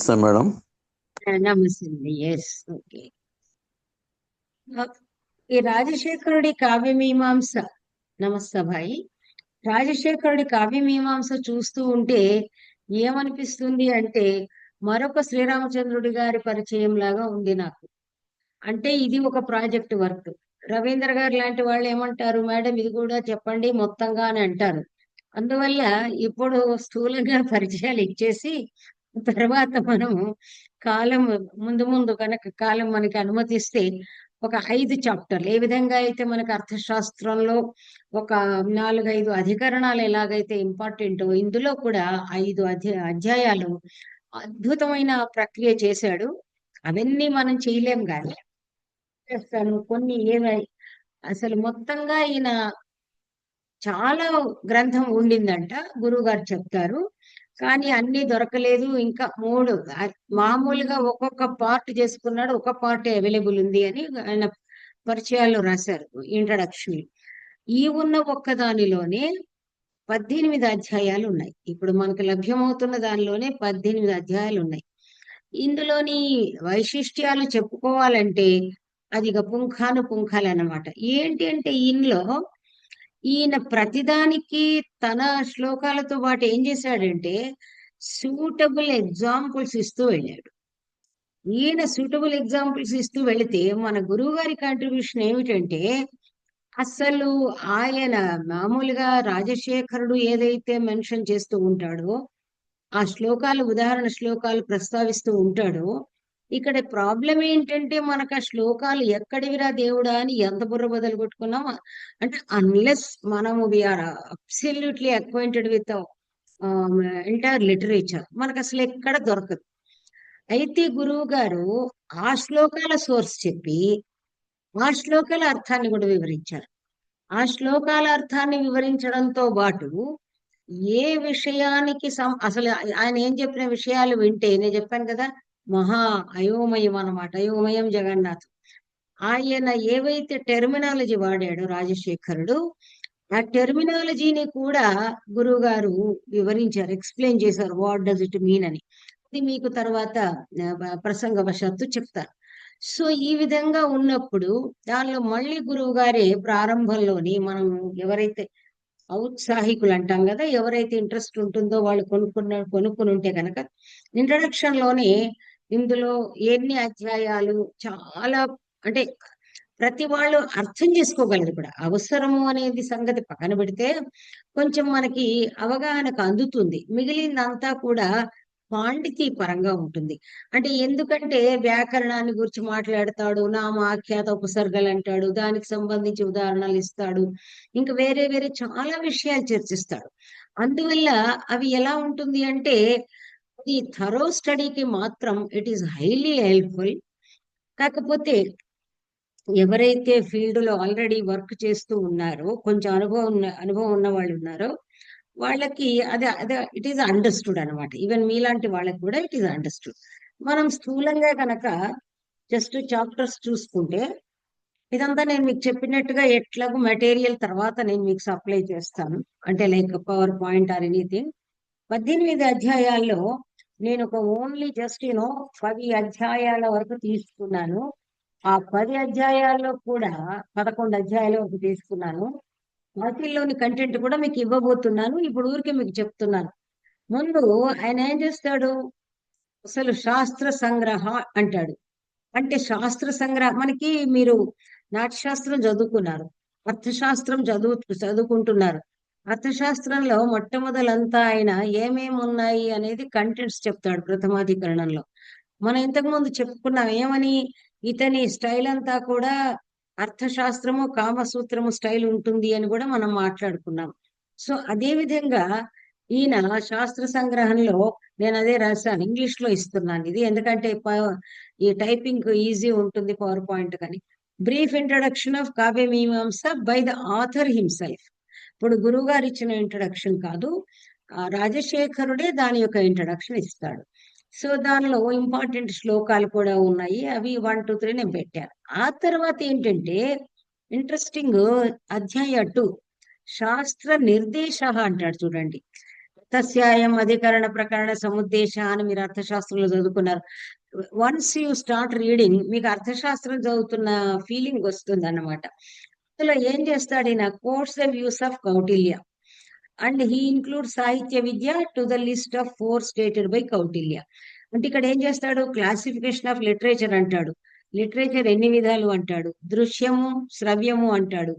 నమస్తే మేడం. నమస్తే. Yes, okay. ఈ రాజశేఖరుడి కావ్యమీమాంస, నమస్తే భాయి. రాజశేఖరుడి కావ్యమీమాంస చూస్తూ ఉంటే ఏమనిపిస్తుంది అంటే మరొక శ్రీరామచంద్రుడి గారి పరిచయం లాగా ఉంది నాకు. అంటే ఇది ఒక ప్రాజెక్ట్ వర్క్. రవీంద్ర గారు లాంటి వాళ్ళు ఏమంటారు, మేడం ఇది కూడా చెప్పండి మొత్తంగా అని అంటారు. అందువల్ల ఇప్పుడు స్థూలంగా పరిచయాలు ఇచ్చేసి తర్వాత మనము కాలం ముందు ముందు కనుక కాలం మనకి అనుమతిస్తే ఒక 5 చాప్టర్లు ఏ విధంగా అయితే మనకు అర్థశాస్త్రంలో ఒక 4-5 అధికరణాలు ఎలాగైతే ఇంపార్టెంటో ఇందులో కూడా 5 అధ్యాయాలు అద్భుతమైన ప్రక్రియ చేశాడు. అవన్నీ మనం చేయలేం కానీ చేస్తాను కొన్ని ఏమై అసలు మొత్తంగా ఈయన చాలా గ్రంథం ఉండిందంట, గురువు గారు చెప్తారు. కానీ అన్ని దొరకలేదు. ఇంకా 3 మామూలుగా ఒక్కొక్క పార్ట్ చేసుకున్నాడు, ఒక పార్ట్ అవైలబుల్ ఉంది అని ఆయన పరిచయాలు రాశారు, ఇంట్రడక్షన్. ఈ ఉన్న ఒక్కదానిలోనే 18 అధ్యాయాలు ఉన్నాయి. ఇప్పుడు మనకు లభ్యమవుతున్న దానిలోనే 18 అధ్యాయాలు ఉన్నాయి. ఇందులోని వైశిష్ట్యాలు చెప్పుకోవాలంటే అది ఇక పుంఖాలు అన్నమాట. ఏంటి అంటే ఈయన ప్రతిదానికి తన శ్లోకాలతో పాటు ఏం చేశాడంటే సూటబుల్ ఎగ్జాంపుల్స్ ఇస్తూ వెళ్ళాడు. ఈయన సూటబుల్ ఎగ్జాంపుల్స్ ఇస్తూ వెళితే మన గురువు గారి కాంట్రిబ్యూషన్ ఏమిటంటే అసలు ఆయన మామూలుగా రాజశేఖరుడు ఏదైతే మెన్షన్ చేస్తూ ఉంటాడో ఆ శ్లోకాలు, ఉదాహరణ శ్లోకాలు ప్రస్తావిస్తూ ఉంటాడో, ఇక్కడ ప్రాబ్లం ఏంటంటే మనకు ఆ శ్లోకాలు ఎక్కడివిరా దేవుడా అని ఎంత బుర్ర బదలు కొట్టుకున్నాం. అంటే అన్లెస్ మనము we're absolutely acquainted with entire literature మనకు అసలు ఎక్కడ దొరకదు. అయితే గురువు గారు ఆ శ్లోకాల సోర్స్ చెప్పి ఆ శ్లోకాల అర్థాన్ని కూడా వివరించారు. ఆ శ్లోకాల అర్థాన్ని వివరించడంతో పాటు ఏ విషయానికి అసలు ఆయన ఏం చెప్పిన విషయాలు వింటే, నేను చెప్పాను కదా మహా అయోమయం అన్నమాట, అయోమయం జగన్నాథ్. ఆయన ఏవైతే టెర్మినాలజీ వాడాడో రాజశేఖరుడు, ఆ టెర్మినాలజీని కూడా గురువు గారు వివరించారు, ఎక్స్ప్లెయిన్ చేశారు, వాట్ డస్ ఇట్ మీన్ అని. అది మీకు తర్వాత ప్రసంగవశాత్తు చెప్తారు. సో ఈ విధంగా ఉన్నప్పుడు దానిలో మళ్ళీ గురువు గారే ప్రారంభంలోని మనం ఎవరైతే ఔత్సాహికులు అంటాం కదా, ఎవరైతే ఇంట్రెస్ట్ ఉంటుందో వాళ్ళు కొనుక్కుని ఉంటే కనుక ఇంట్రడక్షన్ లోనే ఇందులో ఎన్ని అధ్యాయాలు చాలా అంటే ప్రతి వాళ్ళు అర్థం చేసుకోగలరు కూడా. అవసరము అనేది సంగతి పక్కన పెడితే కొంచెం మనకి అవగాహనకు అందుతుంది. మిగిలిందంతా కూడా పాండితీ పరంగా ఉంటుంది. అంటే ఎందుకంటే వ్యాకరణాన్ని గురించి మాట్లాడతాడు, నామాఖ్యాత ఉపసర్గలు అంటాడు, దానికి సంబంధించి ఉదాహరణలు ఇస్తాడు, ఇంకా వేరే వేరే చాలా విషయాలు చర్చిస్తాడు. అందువల్ల అవి ఎలా ఉంటుంది అంటే ఈ థరో స్టడీకి మాత్రం ఇట్ ఈస్ హైలీ హెల్ప్ఫుల్. కాకపోతే ఎవరైతే ఫీల్డ్ లో ఆల్రెడీ వర్క్ చేస్తూ ఉన్నారో, కొంచెం అనుభవం ఉన్న వాళ్ళు ఉన్నారో వాళ్ళకి అదే అదే ఇట్ ఈస్ అండర్స్టూడ్ అనమాట. ఈవెన్ మీలాంటి వాళ్ళకి కూడా ఇట్ ఈస్ అండర్స్టూడ్. మనం స్థూలంగా కనుక జస్ట్ చాప్టర్స్ చూసుకుంటే ఇదంతా నేను మీకు చెప్పినట్టుగా ఎట్లాగో మెటీరియల్ తర్వాత నేను మీకు సప్లై చేస్తాను, అంటే like power point or anything. 18 అధ్యాయాల్లో నేను ఒక ఓన్లీ జస్ట్ 10 అధ్యాయాల వరకు తీసుకున్నాను. ఆ 10 అధ్యాయాల్లో కూడా 11 అధ్యాయాల వరకు తీసుకున్నాను. వాటిల్లోని కంటెంట్ కూడా మీకు ఇవ్వబోతున్నాను. ఇప్పుడు ఊరికే మీకు చెప్తున్నాను. ముందు ఆయన ఏం చేస్తాడు, అసలు శాస్త్ర సంగ్రహ అంటాడు. అంటే శాస్త్ర సంగ్రహం మనకి, మీరు నాట్యశాస్త్రం చదువుకున్నారు, అర్థశాస్త్రం చదువుకుంటున్నారు. అర్థశాస్త్రంలో మొట్టమొదలంతా ఆయన ఏమేమి ఉన్నాయి అనేది కంటెంట్స్ చెప్తాడు ప్రథమాధికరణంలో. మనం ఇంతకు ముందు చెప్పుకున్నాం ఏమని, ఇతని స్టైల్ అంతా కూడా అర్థశాస్త్రము కామసూత్రము స్టైల్ ఉంటుంది అని కూడా మనం మాట్లాడుకున్నాం. సో అదే విధంగా ఈయన శాస్త్ర సంగ్రహంలో, నేను అదే రాశాను, ఇంగ్లీష్ లో ఇస్తున్నాను ఇది ఎందుకంటే ఈ టైపింగ్ ఈజీ ఉంటుంది పవర్ పాయింట్ కానీ. Brief introduction of Kavya Mimamsa by the author himself. ఇప్పుడు గురువు గారు ఇచ్చిన ఇంట్రడక్షన్ కాదు, రాజశేఖరుడే దాని యొక్క ఇంట్రడక్షన్ ఇస్తాడు. సో దానిలో ఇంపార్టెంట్ శ్లోకాలు కూడా ఉన్నాయి, అవి 1, 2, 3 నేను పెట్టాను. ఆ తర్వాత ఏంటంటే ఇంట్రెస్టింగ్ అధ్యాయ 2 శాస్త్ర నిర్దేశ అంటాడు చూడండి. తస్యాయం అధికరణ ప్రకరణ సముద్దేశ అని మీరు అర్థశాస్త్రంలో చదువుకున్నారు. వన్స్ యూ స్టార్ట్ రీడింగ్ మీకు అర్థశాస్త్రం చదువుతున్న ఫీలింగ్ వస్తుంది అన్నమాట. అందులో ఏం చేస్తాడు ఈయన, course the views of Kautilya and he include sahitya vidya to the list of 4 stated by Kautilya. అంటే ఇక్కడ ఏం చేస్తాడు, క్లాసిఫికేషన్ ఆఫ్ లిటరేచర్ అంటాడు, లిటరేచర్ ఎన్ని విధాలు అంటాడు, దృశ్యము శ్రవ్యము అంటాడు,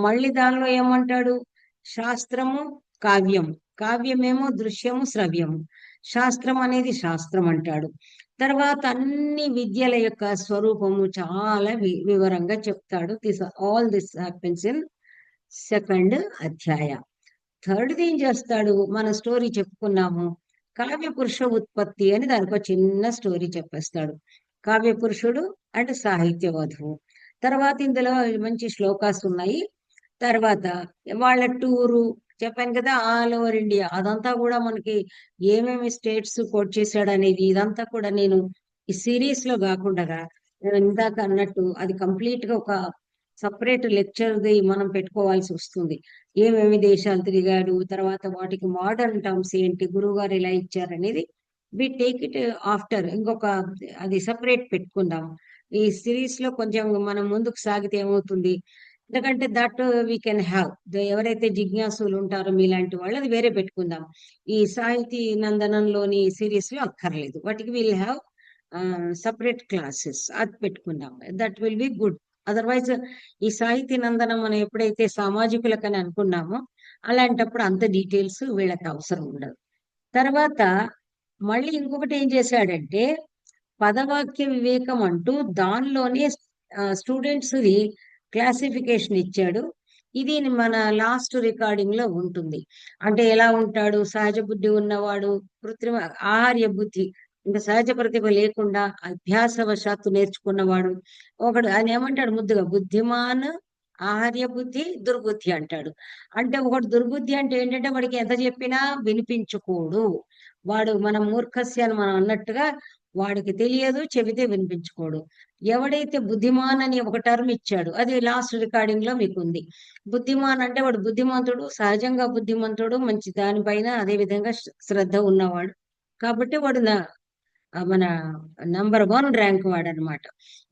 మళ్ళీ దానిలో ఏమంటాడు, శాస్త్రము కావ్యము, కావ్యమేమో దృశ్యము శ్రవ్యము, శాస్త్రం అనేది శాస్త్రం అంటాడు. తర్వాత అన్ని విద్యల యొక్క స్వరూపము చాలా వివరంగా చెప్తాడు. All this happens in second అధ్యాయ. థర్డ్ ఏం చేస్తాడు, మన స్టోరీ చెప్పుకున్నాము, కావ్య పురుష ఉత్పత్తి అని దానికి ఒక చిన్న స్టోరీ చెప్పేస్తాడు. కావ్య పురుషుడు అంటే సాహిత్య వధువు. తర్వాత ఇందులో మంచి శ్లోకాస్ ఉన్నాయి. తర్వాత వాళ్ళ టూరు చెప్పాను కదా, ఆల్ ఓవర్ ఇండియా, అదంతా కూడా మనకి ఏమేమి స్టేట్స్ కోట్ చేశాడు అనేది ఇదంతా కూడా నేను ఈ సిరీస్ లో కాకుండా నేను ఇందాక అన్నట్టు అది కంప్లీట్ గా ఒక సపరేట్ లెక్చర్ది మనం పెట్టుకోవాల్సి వస్తుంది. ఏమేమి దేశాలు తిరిగాడు, తర్వాత వాటికి మోడర్న్ టర్మ్స్ ఏంటి, గురువు గారు ఎలా ఇచ్చారనేది వి టేక్ ఇట్ ఆఫ్టర్, ఇంకొక అది సపరేట్ పెట్టుకుందాం. ఈ సిరీస్ లో కొంచెం మనం ముందుకు సాగితే ఏమవుతుంది, ఎందుకంటే దట్ వీ కెన్ హ్యావ్, ఎవరైతే జిజ్ఞాసులు ఉంటారో మీలాంటి వాళ్ళు అది వేరే పెట్టుకుందాం. ఈ సాహితీ నందనంలోని సిరీస్ లో అక్కర్లేదు, వాటికి విల్ హ్యావ్ సపరేట్ క్లాసెస్, అది పెట్టుకుందాం. That will be good. Otherwise ఈ సాహితీ నందనం మనం ఎప్పుడైతే సామాజికులకని అనుకున్నామో అలాంటప్పుడు అంత డీటెయిల్స్ వీళ్ళకి అవసరం ఉండదు. తర్వాత మళ్ళీ ఇంకొకటి ఏం చేశాడంటే పదవాక్య వివేకం అంటూ దానిలోనే స్టూడెంట్స్ ది క్లాసిఫికేషన్ ఇచ్చాడు. ఇది మన లాస్ట్ రికార్డింగ్ లో ఉంటుంది. అంటే ఎలా ఉంటాడు, సహజ బుద్ధి ఉన్నవాడు, కృత్రిమ ఆహార్య బుద్ధి, ఇంకా సహజ ప్రతిభ లేకుండా అభ్యాసవశాత్తు నేర్చుకున్నవాడు ఒకడు. ఆయన ఏమంటాడు ముద్దుగా, బుద్ధిమాన్ ఆహార్య బుద్ధి దుర్బుద్ధి అంటాడు. అంటే ఒకటి దుర్బుద్ధి అంటే ఏంటంటే వాడికి ఎంత చెప్పినా వినిపించుకోడు, వాడు మన మూర్ఖస్య అని మనం అన్నట్టుగా వాడికి తెలియదు, చెబితే వినిపించుకోడు. ఎవడైతే బుద్ధిమాన్ అని ఒక టర్మ్ ఇచ్చాడు, అది లాస్ట్ రికార్డింగ్ లో మీకు ఉంది. బుద్ధిమాన్ అంటే వాడు బుద్ధిమంతుడు, సహజంగా బుద్ధిమంతుడు, మంచి దానిపైన అదే విధంగా శ్రద్ధ ఉన్నవాడు, కాబట్టి వాడు మన నంబర్ 1 ర్యాంక్ వాడు అనమాట.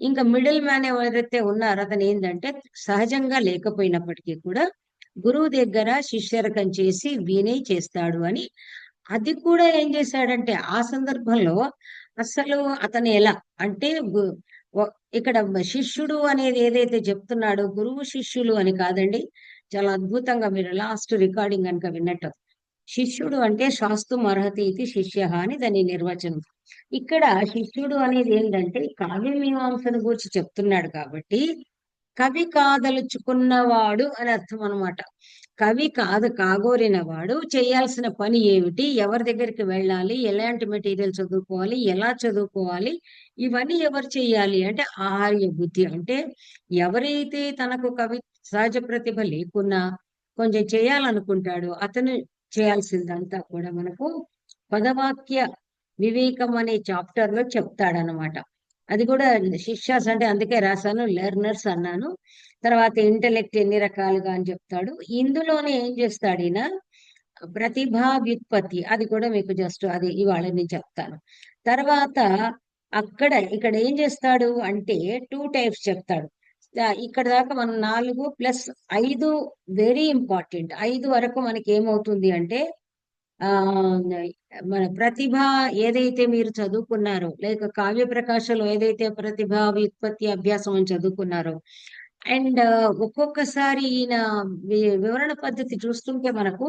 ఇంకా మిడిల్ మ్యాన్ ఎవరైతే ఉన్నారో అతను ఏంటంటే సహజంగా లేకపోయినప్పటికీ కూడా గురువు దగ్గర శిష్యరకం చేసి విని చేస్తాడు అని. అది కూడా ఏం చేశాడంటే ఆ సందర్భంలో అసలు అతను ఎలా అంటే ఇక్కడ శిష్యుడు అనేది ఏదైతే చెప్తున్నాడో గురువు శిష్యులు అని కాదండి, చాలా అద్భుతంగా మీరు లాస్ట్ రికార్డింగ్ కనుక విన్నట్టు, శిష్యుడు అంటే శాస్త్రం అర్హతి ఇది శిష్య అని దాని నిర్వచనం. ఇక్కడ శిష్యుడు అనేది ఏంటంటే కావ్య మీమాంసను గురించి చెప్తున్నాడు కాబట్టి కవి కాదలుచుకున్నవాడు అని అర్థం అనమాట. కవి కాగోరిన వాడు చేయాల్సిన పని ఏమిటి, ఎవరి దగ్గరికి వెళ్ళాలి, ఎలాంటి మెటీరియల్ చదువుకోవాలి, ఎలా చదువుకోవాలి, ఇవన్నీ ఎవరు చేయాలి అంటే ఆహార్య బుద్ధి. అంటే ఎవరైతే తనకు కవి సహజ ప్రతిభ లేకున్నా కొంచెం చేయాలనుకుంటాడో అతను చేయాల్సిందంతా కూడా మనకు పదవాక్య వివేకం అనే చాప్టర్ లో చెప్తాడనమాట. అది కూడా శిష్యాస్ అంటే అందుకే రాశాను, లెర్నర్స్ అన్నాను. తర్వాత ఇంటలెక్ట్ ఎన్ని రకాలుగా అని చెప్తాడు. ఇందులోనే ఏం చేస్తాడు ఈయన, ప్రతిభా వ్యుత్పత్తి, అది కూడా మీకు జస్ట్ అది ఇవాళ నేను చెప్తాను. తర్వాత ఇక్కడ ఏం చేస్తాడు అంటే 2 టైప్స్ చెప్తాడు. ఇక్కడ దాకా మనం 4+5 వెరీ ఇంపార్టెంట్. 5 వరకు మనకి ఏమవుతుంది అంటే ఆ మన ప్రతిభ ఏదైతే మీరు చదువుకున్నారో, లేక కావ్య ప్రకాశంలో ఏదైతే ప్రతిభ వ్యుత్పత్తి అభ్యాసం అని చదువుకున్నారో, అండ్ ఒక్కొక్కసారి ఈయన వివరణ పద్ధతి చూస్తుంటే మనకు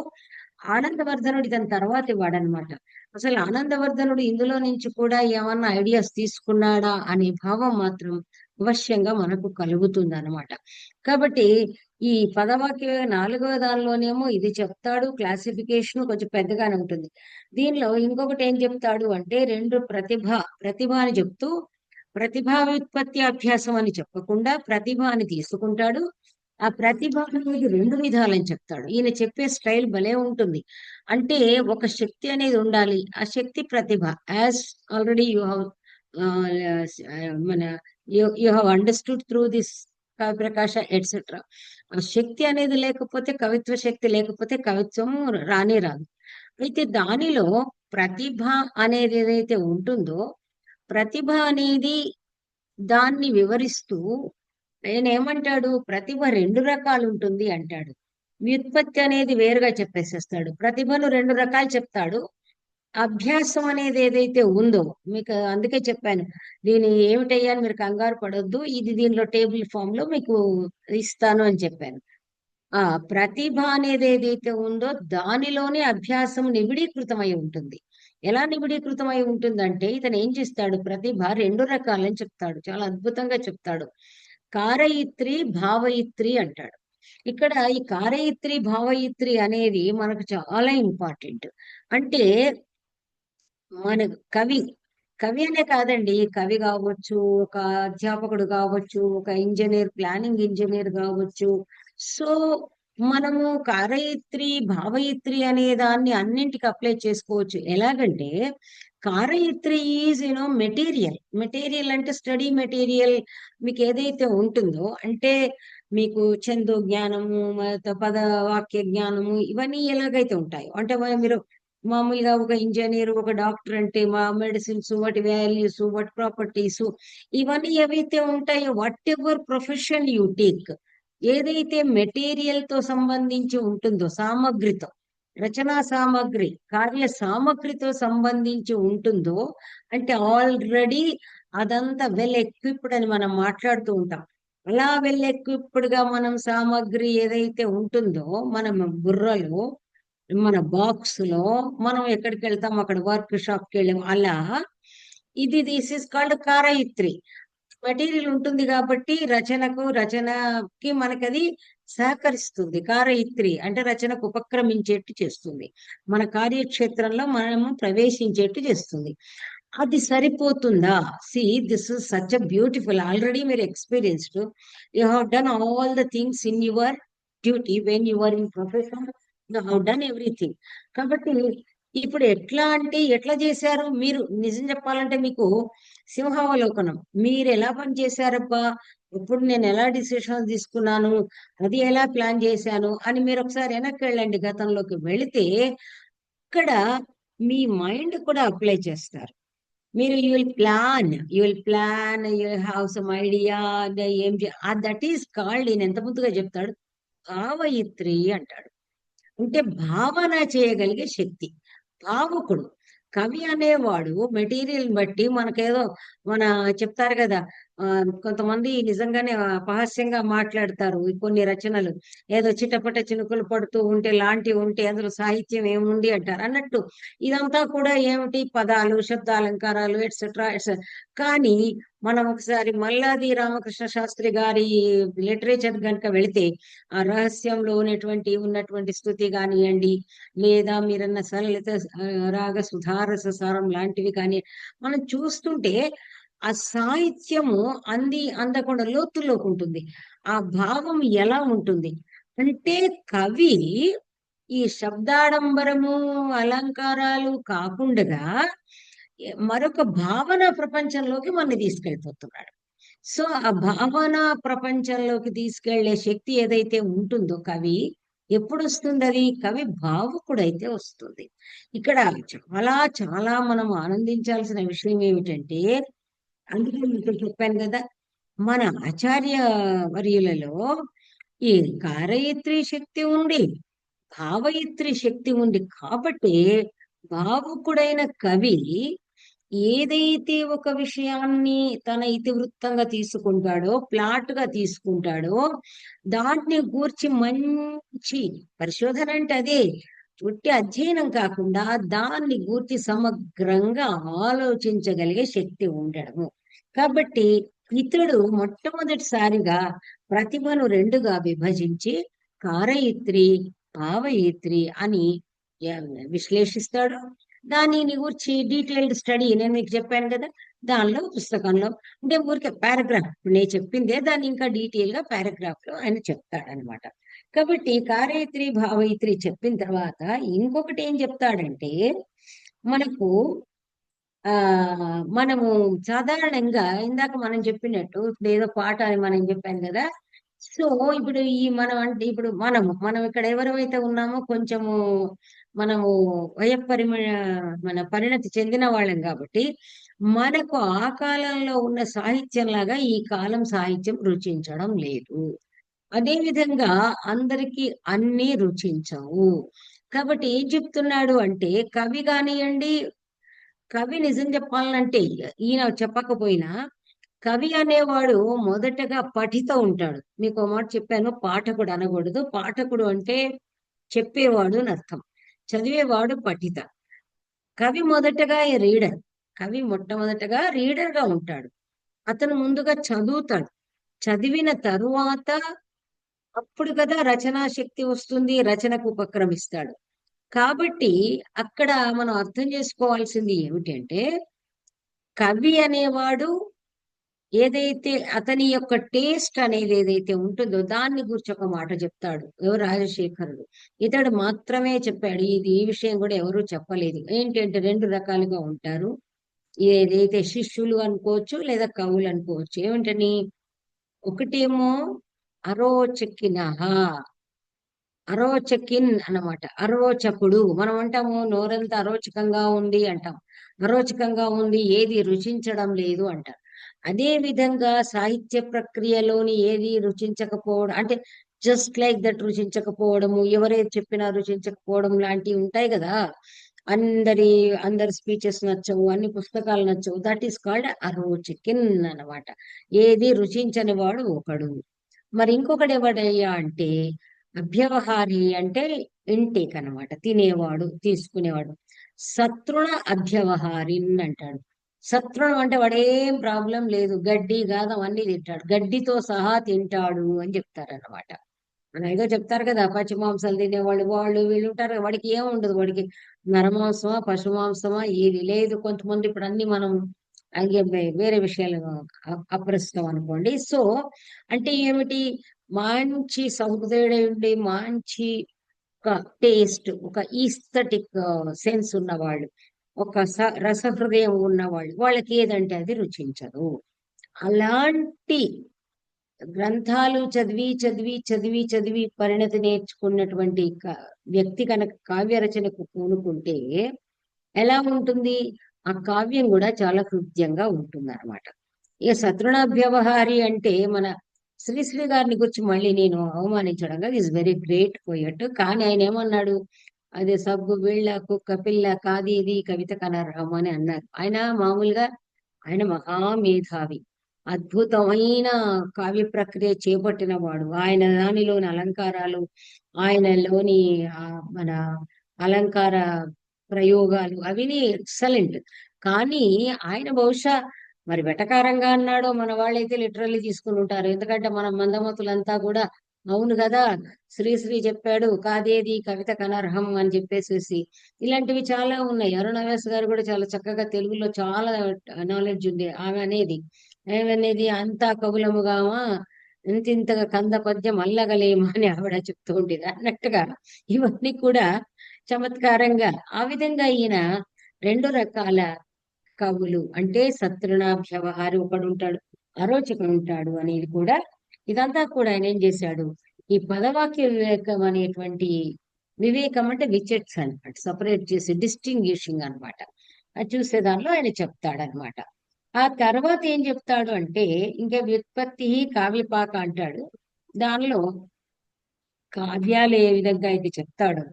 ఆనందవర్ధనుడు దాని తర్వాత ఇవ్వడనమాట. అసలు ఆనందవర్ధనుడు ఇందులో నుంచి కూడా ఏమన్నా ఐడియాస్ తీసుకున్నాడా అనే భావం మాత్రం అవశ్యంగా మనకు కలుగుతుంది అనమాట. కాబట్టి ఈ పదవాక్య 4వ దానిలోనేమో ఇది చెప్తాడు, క్లాసిఫికేషన్ కొంచెం పెద్దగానే ఉంటుంది. దీనిలో ఇంకొకటి ఏం చెప్తాడు అంటే 2 ప్రతిభ అని చెప్తూ ప్రతిభా వ్యుత్పత్తి అభ్యాసం అని చెప్పకుండా ప్రతిభ అని తీసుకుంటాడు. ఆ ప్రతిభ అనేది 2 విధాలని చెప్తాడు. ఈయన చెప్పే స్టైల్ భలే ఉంటుంది. అంటే ఒక శక్తి అనేది ఉండాలి, ఆ శక్తి ప్రతిభ. యాజ్ ఆల్రెడీ యూ హ్యావ్ మన you have understood through this Prakasa etcetera. ఆ శక్తి అనేది లేకపోతే, కవిత్వ శక్తి లేకపోతే కవిత్వం రానే రాదు. అయితే దానిలో ప్రతిభ అనేది ఏదైతే ఉంటుందో, ప్రతిభ అనేది దాన్ని వివరిస్తూ ఆయన ఏమంటాడు, ప్రతిభ రెండు రకాలు ఉంటుంది అంటాడు. వ్యుత్పత్తి అనేది వేరుగా చెప్పేసేస్తాడు. ప్రతిభను రెండు రకాలు చెప్తాడు. అభ్యాసం అనేది ఏదైతే ఉందో, మీకు అందుకే చెప్పాను, దీని ఏమిటయ్యా అని మీరు కంగారు పడొద్దు, ఇది దీనిలో టేబుల్ ఫామ్ లో మీకు ఇస్తాను అని చెప్పాను. ఆ ప్రతిభ అనేది ఏదైతే ఉందో దానిలోనే అభ్యాసం నిబిడీకృతమై ఉంటుంది. ఎలా నిబిడీకృతమై ఉంటుందంటే, ఇతను ఏం చేస్తాడు, ప్రతిభ రెండు రకాలని చెప్తాడు, చాలా అద్భుతంగా చెప్తాడు. కారయిత్రి భావయిత్రి అంటాడు. ఇక్కడ ఈ కారయిత్రి భావయిత్రి అనేది మనకు చాలా ఇంపార్టెంట్. అంటే మన కవి కవి అనే కాదండి, కవి కావచ్చు, ఒక అధ్యాపకుడు కావచ్చు, ఒక ఇంజనీర్, ప్లానింగ్ ఇంజనీర్ కావచ్చు. సో మనము కారయిత్రి భావయిత్రి అనే దాన్ని అన్నింటికి అప్లై చేసుకోవచ్చు. ఎలాగంటే కారయిత్రి ఈజ్ మెటీరియల్. మెటీరియల్ అంటే స్టడీ మెటీరియల్. మీకు ఏదైతే ఉంటుందో అంటే మీకు చందో జ్ఞానము, పద వాక్య జ్ఞానము, ఇవన్నీ ఎలాగైతే ఉంటాయో అంటే మీరు మామూలుగా ఒక ఇంజనీర్, ఒక డాక్టర్ అంటే మా మెడిసిన్స్, వాటి వాల్యూస్, వాటి ప్రాపర్టీస్, ఇవన్నీ ఏవైతే ఉంటాయో, what ever profession you take, ఏదైతే మెటీరియల్ తో సంబంధించి ఉంటుందో, సామగ్రితో, రచనా సామగ్రి, కార్య సామగ్రితో సంబంధించి ఉంటుందో, అంటే ఆల్రెడీ అదంతా వెల్ ఎక్విప్డ్ అని మనం మాట్లాడుతూ ఉంటాం. అలా వెల్ ఎక్విప్డ్ గా మనం సామగ్రి ఏదైతే ఉంటుందో, మన బుర్రలో, మన బాక్స్ లో, మనం ఎక్కడికి వెళ్తాం అక్కడ వర్క్ షాప్ కి వెళ్ళాం అలా, ఇది దిస్ ఇస్ కాల్డ్ కారయిత్రి. మెటీరియల్ ఉంటుంది కాబట్టి రచనకి మనకది సహకరిస్తుంది. కారయిత్రి అంటే రచనకు ఉపక్రమించేట్టు చేస్తుంది, మన కార్యక్షేత్రంలో మనము ప్రవేశించేట్టు చేస్తుంది. అది సరిపోతుందా? See, this is such a beautiful, already మీరు experienced, you have done all the things in your duty, when you are in profession, you have done everything. కాబట్టి ఇప్పుడు ఎట్లా అంటే ఎట్లా చేశారు మీరు, నిజం చెప్పాలంటే మీకు సింహావలోకనం, మీరు ఎలా పని చేశారబ్బా, ఇప్పుడు నేను ఎలా డిసిషన్ తీసుకున్నాను, అది ఎలా ప్లాన్ చేశాను అని మీరు ఒకసారి వెనక్కి వెళ్ళండి, గతంలోకి వెళితే ఇక్కడ మీ మైండ్ కూడా అప్లై చేస్తారు. మీరు you will plan, you have some idea, ఏం దట్ ఈస్ కాల్డ్, ఈయన ఎంత ముద్దుగా చెప్తాడు, భావయిత్రి అంటాడు. అంటే భావన చేయగలిగే శక్తి, భావుకుడు. కవి అనేవాడు మెటీరియల్ బట్టి మనకేదో, మన చెప్తారు కదా, ఆ కొంతమంది నిజంగానే అపహాస్యంగా మాట్లాడతారు ఈ కొన్ని రచనలు, ఏదో చిటపట చినుకులు పడుతూ ఉంటే లాంటి ఉంటే అందులో సాహిత్యం ఏముంది అంటారు అన్నట్టు. ఇదంతా కూడా ఏమిటి, పదాలు, శబ్దాలంకారాలు, ఎట్సెట్రా ఎట్సెట్రా. కానీ మనం ఒకసారి మల్లాది రామకృష్ణ శాస్త్రి గారి లిటరేచర్ కనుక వెళితే, ఆ రహస్యంలో ఉన్నటువంటి స్థుతి కానివ్వండి, లేదా మీరన్న సలలిత రాగ సుధారస సారం లాంటివి కానీ మనం చూస్తుంటే, ఆ సాహిత్యము అందకుండా లోతుల్లోకి ఉంటుంది. ఆ భావం ఎలా ఉంటుంది అంటే, కవి ఈ శబ్దాడంబరము, అలంకారాలు కాకుండా మరొక భావన ప్రపంచంలోకి మనని తీసుకెళ్ళిపోతున్నాడు. సో ఆ భావన ప్రపంచంలోకి తీసుకెళ్లే శక్తి ఏదైతే ఉంటుందో కవి, ఎప్పుడు వస్తుంది అది, కవి భావుకుడైతే వస్తుంది. ఇక్కడ చాలా చాలా మనం ఆనందించాల్సిన విషయం ఏమిటంటే, అందుకే మీకు చెప్పాను కదా, మన ఆచార్య వర్యులలో ఈ కారయిత్రి శక్తి ఉంది, భావయిత్రి శక్తి ఉంది. కాబట్టి భావుకుడైన కవి ఏదైతే ఒక విషయాన్ని తన ఇతివృత్తంగా తీసుకుంటాడో, ప్లాట్ గా తీసుకుంటాడో, దాన్ని గూర్చి మంచి పరిశోధన అంటే అదే, ఉట్టి అధ్యయనం కాకుండా దాన్ని గూర్చి సమగ్రంగా ఆలోచించగలిగే శక్తి ఉండడము. కాబట్టి ఇతడు మొట్టమొదటిసారిగా ప్రతిభను రెండుగా విభజించి కారయిత్రి, భావయిత్రి అని విశ్లేషిస్తాడు. దానిని గురించి డీటెయిల్డ్ స్టడీ నేను మీకు చెప్పాను కదా, దానిలో పుస్తకంలో అంటే ఊరికే పారాగ్రాఫ్, నేను చెప్పిందే దాన్ని ఇంకా డీటెయిల్ గా పారాగ్రాఫ్ లో ఆయన చెప్తాడనమాట. కాబట్టి కారయిత్రి భావయిత్రి చెప్పిన తర్వాత ఇంకొకటి ఏం చెప్తాడంటే, మనకు ఆ మనము సాధారణంగా ఇందాక మనం చెప్పినట్టు, ఇప్పుడు ఏదో పాట అని మనం చెప్పాను కదా. సో ఇప్పుడు ఈ మనం అంటే ఇప్పుడు మనం ఇక్కడ ఎవరైతే ఉన్నామో కొంచెము మనము మన పరిణతి చెందిన వాళ్ళం కాబట్టి మనకు ఆ కాలంలో ఉన్న సాహిత్యం లాగా ఈ కాలం సాహిత్యం రుచించడం లేదు. అదే విధంగా అందరికీ అన్నీ రుచించవు. కాబట్టి ఏం చెప్తున్నాడు అంటే కవి కానియండి, కవి నిజం చెప్పాలంటే ఈయన చెప్పకపోయినా కవి అనేవాడు మొదటగా పఠిత ఉంటాడు. మీకు ఒక మాట చెప్పాను, పాఠకుడు అనకూడదు. పాఠకుడు అంటే చెప్పేవాడు అని అర్థం. చదివేవాడు పఠిత. కవి మొదటగా రీడర్. కవి మొట్టమొదటగా రీడర్ గా ఉంటాడు. అతను ముందుగా చదువుతాడు. చదివిన తరువాత అప్పుడు కదా రచనా శక్తి వస్తుంది, రచనకు ఉపక్రమిస్తాడు. కాబట్టి అక్కడ మనం అర్థం చేసుకోవాల్సింది ఏమిటంటే కవి అనేవాడు ఏదైతే అతని యొక్క టేస్ట్ అనేది ఏదైతే ఉంటుందో దాన్ని గురించి ఒక మాట చెప్తాడు. ఎవరు? రాజశేఖరుడు. ఇతడు మాత్రమే చెప్పాడు. ఇది ఈ విషయం కూడా ఎవరు చెప్పలేదు. ఏంటంటే రెండు రకాలుగా ఉంటారు. ఏదైతే శిష్యులు అనుకోవచ్చు లేదా కవులు అనుకోవచ్చు. ఏమిటని? ఒకటేమో అరోచకినహ, అరోచకిన్ అన్నమాట. అరోచకుడు. మనం అంటాము నోరంతా అరోచకంగా ఉంది అంటాం. అరోచకంగా ఉంది, ఏది రుచించడం లేదు అంటారు. అదే విధంగా సాహిత్య ప్రక్రియలోని ఏది రుచించకపోవడం అంటే జస్ట్ లైక్ దట్ రుచించకపోవడము, ఎవరేది చెప్పినా రుచించకపోవడం లాంటివి ఉంటాయి కదా. అందరి అందరి స్పీచెస్ నచ్చవు, అన్ని పుస్తకాలు నచ్చవు. దట్ ఈస్ కాల్డ్ అరోచకిన్ అన్నమాట. ఏది రుచించని వాడు ఒకడు. మరి ఇంకొకడు ఎవడయ్యా అంటే అభ్యవహారి, అంటే ఇంటేక్ అన్నమాట. తినేవాడు, తీసుకునేవాడు. సతృణ అభ్యవహారిన్ అంటాడు. సతృణం అంటే వాడేం ప్రాబ్లం లేదు, గడ్డి గాదం అన్ని తింటాడు, గడ్డితో సహా తింటాడు అని చెప్తారన్నమాట. మన ఏదో చెప్తారు కదా, పచ్చి మాంసాలు తినేవాళ్ళు వాళ్ళు వీళ్ళు ఉంటారు కదా, వాడికి ఏం ఉండదు. వాడికి నరమాంసమా పశు మాంసమా ఏది లేదు. కొంతమంది ఇప్పుడు అన్ని మనం అలాగే వేరే విషయాలు అప్రస్తుతం అనుకోండి. సో అంటే ఏమిటి? మంచి సహృదయుడై మంచి ఒక టేస్ట్, ఒక ఈస్థెటిక్ సెన్స్ ఉన్నవాళ్ళు, ఒక రసహృదయం ఉన్నవాళ్ళు, వాళ్ళకి ఏదంటే అది రుచించదు. అలాంటి గ్రంథాలు చదివి చదివి చదివి చదివి పరిణతి నేర్చుకున్నటువంటి వ్యక్తి కనుక కావ్య రచనకు పూనుకుంటే ఎలా ఉంటుంది? ఆ కావ్యం కూడా చాలా హృద్యంగా ఉంటుంది అనమాట. ఇక శత్రునాభ్యవహారి అంటే మన శ్రీశ్రీ గారిని గురించి మళ్ళీ నేను అవమానించడం కాదు, ఈజ్ వెరీ గ్రేట్ పోయట్. కానీ ఆయన ఏమన్నాడు? అదే సబ్బు వీళ్ళ కుక్క పిల్ల కాది ఇది కవిత కనర్హం అని అన్నారు. ఆయన మామూలుగా ఆయన మహామేధావి, అద్భుతమైన కావ్య ప్రక్రియ చేపట్టిన వాడు. ఆయన దానిలోని అలంకారాలు, ఆయనలోని మన అలంకార ప్రయోగాలు అవిని ఎక్సలెంట్. కానీ ఆయన బహుశా మరి వెటకారంగా అన్నాడో మన వాళ్ళైతే లిటరల్లీ తీసుకుని ఉంటారు. ఎందుకంటే మన మందమతులంతా కూడా అవును కదా, శ్రీశ్రీ చెప్పాడు కాదేది కవిత కనర్హం అని చెప్పేసేసి ఇలాంటివి చాలా ఉన్నాయి. అరుణవ్యాస్ గారు కూడా చాలా చక్కగా తెలుగులో చాలా నాలెడ్జ్ ఉంది. ఏమనేది అంతా కవులముగామా ఇంతింతగా కంద పద్యం అల్లగలేమా అని ఆవిడ చెప్తూ ఉండేది అన్నట్టుగా ఇవన్నీ కూడా చమత్కారంగా ఆ విధంగా ఈయన రెండు రకాల కవులు అంటే సత్రుణాభ్యవహారి ఒకడు ఉంటాడు, అరోచకుడు ఉంటాడు అనేది కూడా ఇదంతా కూడా ఆయన ఏం చేశాడు? ఈ పదవాక్య వివేకం అనేటువంటి వివేకం అంటే విచెట్స్ అనమాట, సపరేట్ చేసి డిస్టింగ్విషింగ్ అన్నమాట. అది చూసే దానిలో ఆయన చెప్తాడనమాట. ఆ తర్వాత ఏం చెప్తాడు అంటే ఇంకా వ్యుత్పత్తి కావ్యపాక అంటాడు. దానిలో కావ్యాలు ఏ విధంగా అయితే చెప్తాడు,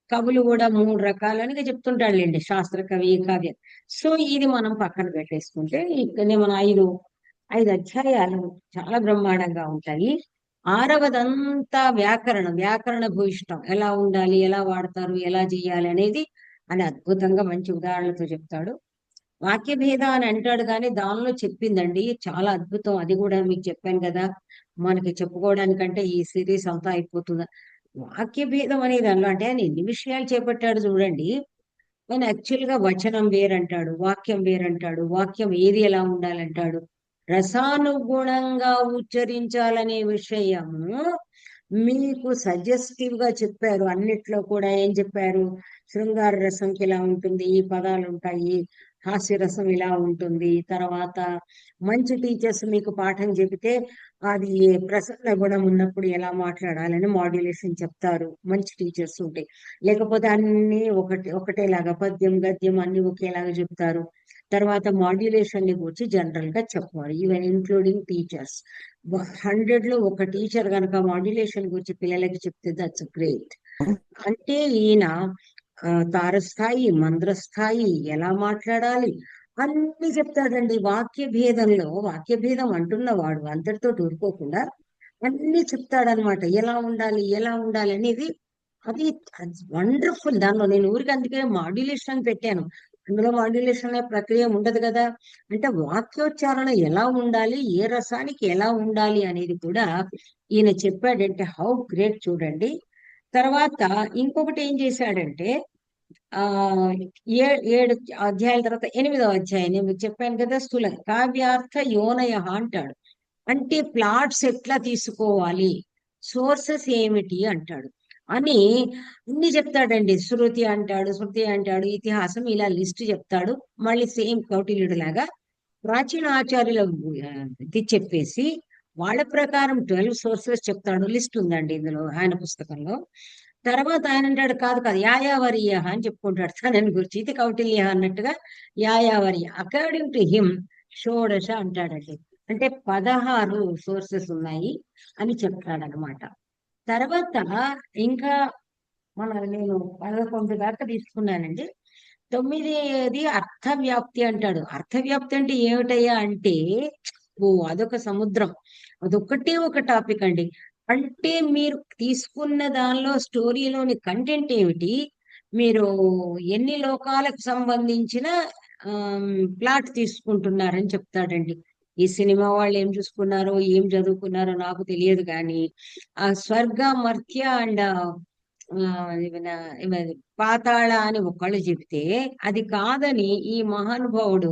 కవులు కూడా మూడు రకాలుగా చెప్తుంటాడులేండి, శాస్త్ర కవి కావ్యం. సో ఇది మనం పక్కన పెట్టేసుకుంటే ఇక్కడనే మన ఐదు అధ్యాయాలు చాలా బ్రహ్మాండంగా ఉంటాయి. ఆరవదంతా వ్యాకరణ భూయిష్టం, ఎలా ఉండాలి, ఎలా వాడతారు, ఎలా చేయాలి అనేది అని అద్భుతంగా మంచి ఉదాహరణలతో చెప్తాడు. వాక్య భేద అని అంటాడు కానీ దానిలో చెప్పిందండి చాలా అద్భుతం. అది కూడా మీకు చెప్పాను కదా, మనకి చెప్పుకోవడానికంటే ఈ సిరీస్ అంతా అయిపోతుంది. వాక్య భేదం అనేది దానిలో అంటే ఆయన ఎన్ని విషయాలు చేపట్టాడు చూడండి. ఆయన యాక్చువల్ గా వచనం వేరంటాడు, వాక్యం వేరంటాడు, వాక్యం ఏది ఎలా ఉండాలంటాడు, రసానుగుణంగా ఉచ్చరించాలనే విషయము మీకు సజెస్టివ్ గా చెప్పారు. అన్నిట్లో కూడా ఏం చెప్పారు? శృంగార రసంకి ఇలా ఉంటుంది, ఈ పదాలు ఉంటాయి, హాస్యరసం ఇలా ఉంటుంది. తర్వాత మంచి టీచర్స్ మీకు పాఠం చెబితే అది ప్రసన్న గుణం ఉన్నప్పుడు ఎలా మాట్లాడాలని మాడ్యులేషన్ చెప్తారు, మంచి టీచర్స్ ఉంటే. లేకపోతే అన్ని ఒకటేలాగా పద్యం గద్యం అన్ని ఒకేలాగా చెప్తారు. తర్వాత మాడ్యులేషన్ ని గురించి జనరల్ గా చెప్పాలి, ఈవెన్ ఇంక్లూడింగ్ టీచర్స్. 100 లో ఒక టీచర్ కనుక మాడ్యులేషన్ గురించి పిల్లలకి చెప్తే దట్స్ గ్రేట్. అంటే ఈయన తారస్థాయి, మంద్రస్థాయి ఎలా మాట్లాడాలి అన్ని చెప్తాడండి. వాక్య భేదం అంటున్నవాడు అందరితో ఊరుకోకుండా అన్ని చెప్తాడనమాట. ఎలా ఉండాలి అనేది. అది వండర్ఫుల్. దానిలో నేను ఊరికి అందుకే మాడ్యులేషన్ పెట్టాను. అందులో మాడ్యులేషన్ అనే ప్రక్రియ ఉండదు కదా. అంటే వాక్యోచ్చారణ ఎలా ఉండాలి, ఏ రసానికి ఎలా ఉండాలి అనేది కూడా ఈయన చెప్పాడంటే హౌ గ్రేట్ చూడండి. తర్వాత ఇంకొకటి ఏం చేశాడంటే ఆ ఏడు అధ్యాయాల తర్వాత 8వ అధ్యాయం నేను మీకు చెప్పాను కదా, స్థూల కావ్యార్థ యోనయ అంటాడు. అంటే ప్లాట్స్ ఎట్లా తీసుకోవాలి, సోర్సెస్ ఏమిటి అంటాడు అని అన్ని చెప్తాడండి. శృతి అంటాడు, ఇతిహాసం ఇలా లిస్ట్ చెప్తాడు. మళ్ళీ సేమ్ కౌటిల్యుడు లాగా ప్రాచీన ఆచార్యుల ఇది చెప్పేసి వాళ్ళ ప్రకారం 12 సోర్సెస్ చెప్తాడు. లిస్ట్ ఉందండి ఇందులో ఆయన పుస్తకంలో. తర్వాత ఆయన అంటాడు కాదు కాదు యాయావరీయ అని చెప్పుకుంటాడు తనని గురించి. ఇది కౌటిల్య అన్నట్టుగా యాయావరీయ అకార్డింగ్ టు హిమ్ షోడశ అంటాడండి. అంటే 16 సోర్సెస్ ఉన్నాయి అని చెప్తాడనమాట. తర్వాత ఇంకా నేను 11 దాకా తీసుకున్నానండి. 9ది అర్థవ్యాప్తి అంటాడు. అర్థవ్యాప్తి అంటే ఏమిటయ్యా అంటే అదొక సముద్రం. అదొక్కటే ఒక టాపిక్ అండి. అంటే మీరు తీసుకున్న దానిలో స్టోరీలోని కంటెంట్ ఏమిటి, మీరు ఎన్ని లోకాలకు సంబంధించిన ప్లాట్ తీసుకుంటున్నారని చెప్తాడండి. ఈ సినిమా వాళ్ళు ఏం చూసుకున్నారో ఏం చదువుకున్నారో నాకు తెలియదు కానీ ఆ స్వర్గ మర్త్య అండ్ పాతాళ అని ఒకళ్ళు చెప్తే అది కాదని ఈ మహానుభావుడు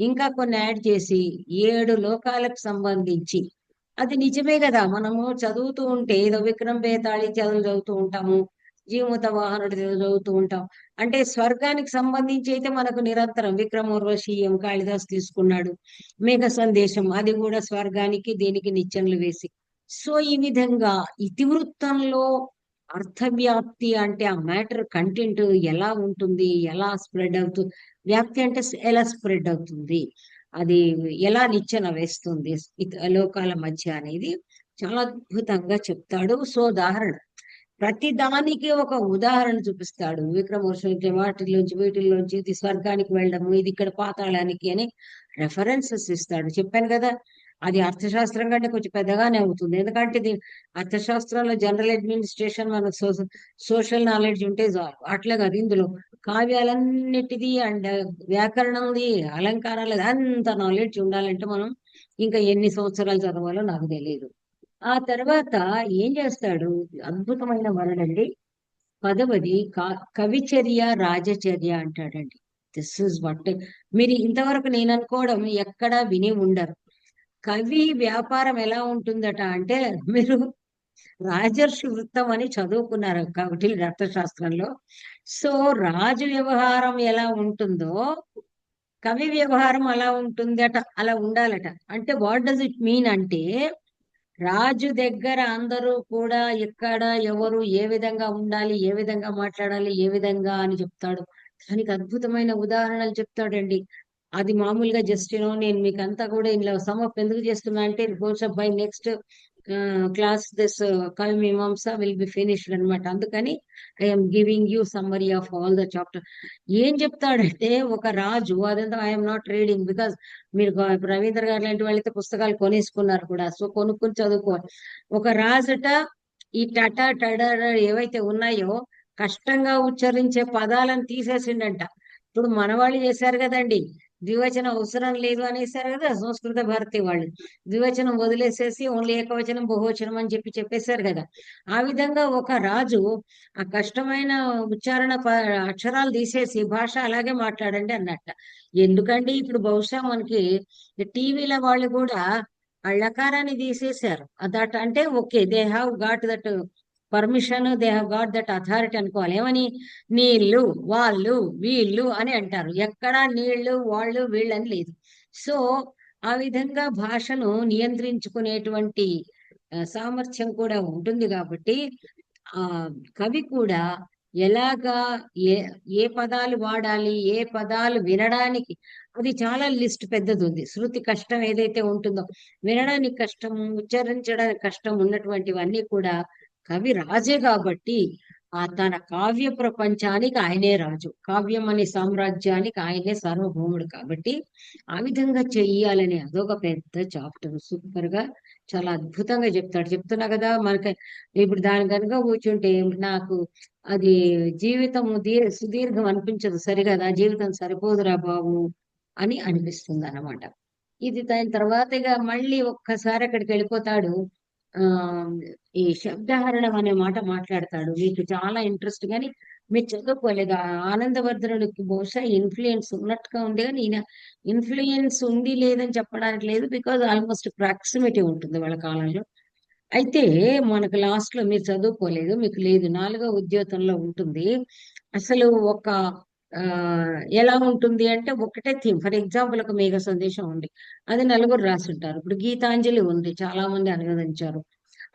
ఇంకా కొన్ని యాడ్ చేసి 7 లోకాలకు సంబంధించి. అది నిజమే కదా. మనము చదువుతూ ఉంటే ఏదో విక్రమ్ బేతాళి చదువుతూ ఉంటాము, జీమూత వాహనుడు చదువుతూ ఉంటాం. అంటే స్వర్గానికి సంబంధించి అయితే మనకు నిరంతరం విక్రమోర్వశీయం కాళిదాస్ తీసుకున్నాడు, మేఘ సందేశం అది కూడా స్వర్గానికి దీనికి నిచ్చెనలు వేసి. సో ఈ విధంగా ఇతివృత్తంలో అర్థవ్యాప్తి అంటే ఆ మ్యాటర్ కంటెంట్ ఎలా ఉంటుంది, ఎలా స్ప్రెడ్ అవుతుంది. వ్యాప్తి అంటే ఎలా స్ప్రెడ్ అవుతుంది, అది ఎలా నిచ్చెన వేస్తుంది లోకాల మధ్య అనేది చాలా అద్భుతంగా చెప్తాడు. సో ఉదాహరణ ప్రతి దానికి ఒక ఉదాహరణ చూపిస్తాడు. విక్రమోర్వశి వీటిల్లోంచి ఇది స్వర్గానికి వెళ్ళడము, ఇది ఇక్కడ పాతాళానికి అని రెఫరెన్సెస్ ఇస్తాడు. చెప్పాను కదా, అది అర్థశాస్త్రం కంటే కొంచెం పెద్దగానే అవుతుంది. ఎందుకంటే ఇది అర్థశాస్త్రంలో జనరల్ అడ్మినిస్ట్రేషన్, మనకు సోషల్ నాలెడ్జ్ ఉంటే చాలు. అట్లా కాదు, ఇందులో కావ్యాలన్నిటిది అండ్ వ్యాకరణంది, అలంకారాలది అంత నాలెడ్జ్ ఉండాలంటే మనం ఇంకా ఎన్ని సంవత్సరాలు చదవాలో నాకు తెలియదు. ఆ తర్వాత ఏం చేస్తాడు, అద్భుతమైన వరడండి. 10వది కవిచర్య రాజచర్య అంటాడండి. దిస్ ఇస్ వాట్ మీరు ఇంతవరకు నేను అనుకోవడం ఎక్కడా విని ఉండరు. కవి వ్యాపారం ఎలా ఉంటుందట అంటే, మీరు రాజర్షి వృత్తం అని చదువుకున్నారు కౌటిల్య అర్థశాస్త్రంలో. సో రాజు వ్యవహారం ఎలా ఉంటుందో కవి వ్యవహారం అలా ఉంటుందట, అలా ఉండాలట. అంటే వాట్ డస్ ఇట్ మీన్ అంటే, రాజు దగ్గర అందరూ కూడా ఎక్కడ ఎవరు ఏ విధంగా ఉండాలి, ఏ విధంగా మాట్లాడాలి, ఏ విధంగా అని చెప్తాడు. దానికి అద్భుతమైన ఉదాహరణలు చెప్తాడండి. అది మామూలుగా జస్ట్ నేను మీకు అంతా కూడా ఇందులో సమప్ ఎందుకు చేస్తున్నా అంటే బై నెక్స్ట్ క్లాస్ దిస్ కవి మీమాంస విల్ బి ఫినిష్డ్ అనమాట. అందుకని I'm giving you summary of all the chapter. ఏం చెప్తాడంటే, ఒక రాజు, అదంతా ఐఎమ్ నాట్ రీడింగ్ బికాస్ మీరు రవీంద్ర గారు లాంటి వాళ్ళైతే పుస్తకాలు కొనేసుకున్నారు కూడా, సో కొనుక్కుని చదువుకోవాలి. ఒక రాజుట ఈ టట ఏవైతే ఉన్నాయో కష్టంగా ఉచ్చరించే పదాలను తీసేసిండంట. ఇప్పుడు మన వాళ్ళు చేశారు కదండి, ద్వివచనం అవసరం లేదు అనేసారు కదా సంస్కృత భారతి వాళ్ళు. ద్వివచనం వదిలేసేసి ఓన్లీ ఏకవచనం బహువచనం అని చెప్పేశారు కదా. ఆ విధంగా ఒక రాజు ఆ కష్టమైన ఉచ్చారణ అక్షరాలు తీసేసి భాష అలాగే మాట్లాడండి అన్నట్ట. ఎందుకండి ఇప్పుడు బహుశా మనకి టీవీల వాళ్ళు కూడా ఆ ళకారాన్ని తీసేశారు. దట్ అంటే okay they have got that permission, they have got that authority అనుకోవాలి. ఏమని? నీళ్ళు, వాళ్ళు, వీళ్ళు అని అంటారు. ఎక్కడ నీళ్ళు, వాళ్ళు, వీళ్ళు అని లేదు. సో ఆ విధంగా భాషను నియంత్రించుకునేటువంటి సామర్థ్యం కూడా ఉంటుంది కాబట్టి ఆ కవి కూడా ఎలాగా ఏ ఏ పదాలు వాడాలి, ఏ పదాలు వినడానికి, అది చాలా లిస్ట్ పెద్దది ఉంది. శృతి కష్టం ఏదైతే ఉంటుందో, వినడానికి కష్టం, ఉచ్చరించడానికి కష్టం ఉన్నటువంటివన్నీ కూడా కవి రాజే కాబట్టి తన కావ్య ప్రపంచానికి ఆయనే రాజు, కావ్యం అనే సామ్రాజ్యానికి ఆయనే సార్వభౌముడు కాబట్టి ఆ విధంగా చెయ్యాలని అదొక పెద్ద చాప్టర్. సూపర్ గా చాలా అద్భుతంగా చెప్తాడు. చెప్తున్నా కదా మనకి ఇప్పుడు దాని కనుక కూర్చుంటే నాకు అది జీవితం సుదీర్ఘం అనిపించదు. సరిగా జీవితం సరిపోదురా బాబు అని అనిపిస్తుంది అన్నమాట. ఇది దాని తర్వాత ఇక మళ్ళీ ఒక్కసారి అక్కడికి వెళ్ళిపోతాడు. ఆ ఈ శబ్దహరణం అనే మాట మాట్లాడతాడు. మీకు చాలా ఇంట్రెస్ట్ కానీ మీరు చదువుకోలేదు. ఆనందవర్ధనుడికి బహుశా ఇన్ఫ్లుయెన్స్ ఉన్నట్టుగా ఉంది, కానీ ఈయన ఇన్ఫ్లుయెన్స్ ఉంది లేదని చెప్పడానికి లేదు. బికాజ్ ఆల్మోస్ట్ ప్రాక్సిమిటీ ఉంటుంది వాళ్ళ కాలంలో. అయితే మనకు లాస్ట్ లో మీరు చదువుకోలేదు, మీకు లేదు, 4వ ఉద్యోతంలో ఉంటుంది. అసలు ఒక ఆ ఎలా ఉంటుంది అంటే ఒకటే థీమ్. ఫర్ ఎగ్జాంపుల్ ఒక మేఘ సందేశం ఉంది, అది నలుగురు రాసుంటారు. ఇప్పుడు గీతాంజలి ఉంది, చాలా మంది అనువదించారు.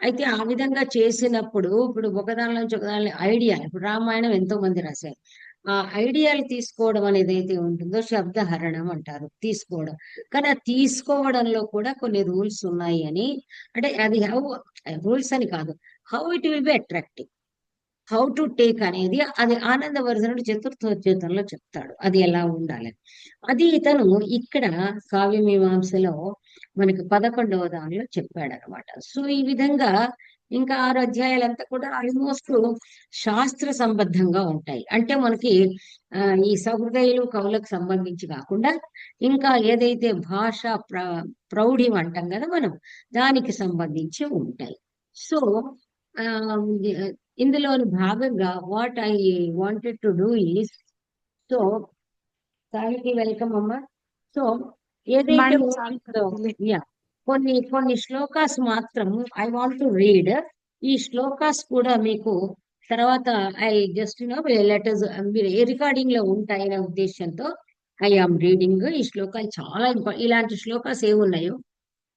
అయితే ఆ విధంగా చేసినప్పుడు ఇప్పుడు ఒకదాని నుంచి ఒకదాని ఐడియా, ఇప్పుడు రామాయణం ఎంతో మంది రాశారు. ఆ ఐడియాలు తీసుకోవడం అనేది అయితే ఉంటుందో శబ్దహరణం అంటారు, తీసుకోవడం. కానీ ఆ తీసుకోవడంలో కూడా కొన్ని రూల్స్ ఉన్నాయి అని, అంటే అది రూల్స్ అని కాదు, how it will be attractive, how to take అనేది అది ఆనందవర్ధనుడు చతుర్థోద్యోతంలో చెప్తాడు, అది ఎలా ఉండాలి. అది ఇతను ఇక్కడ కావ్య మీమాంసలో మనకి 11వ దానిలో చెప్పాడు అనమాట. సో ఈ విధంగా ఇంకా 6 అధ్యాయాలంతా కూడా ఆల్మోస్ట్ శాస్త్ర సంబద్ధంగా ఉంటాయి. అంటే మనకి ఈ సహృదయులు కవులకు సంబంధించి కాకుండా ఇంకా ఏదైతే భాష ప్రౌఢిం అంటాం కదా మనం, దానికి సంబంధించి ఉంటాయి. సో ఆ ఇందులోని భాగంగా what I wanted to do is, so సాహితీ వెల్కమ్ అమ్మ. సో ఏదైతే మేడం ఉంటుందో, యా, కొన్ని కొన్ని శ్లోకాస్ మాత్రం ఐ వాంట్ టు రీడ్. ఈ శ్లోకాస్ కూడా మీకు తర్వాత ఐ జస్ట్ లెటర్స్ రికార్డింగ్ లో ఉంటాయనే ఉద్దేశంతో ఐ ఆమ్ రీడింగ్. ఈ శ్లోకాలు చాలా ఇలాంటి శ్లోకాస్ ఏమున్నాయో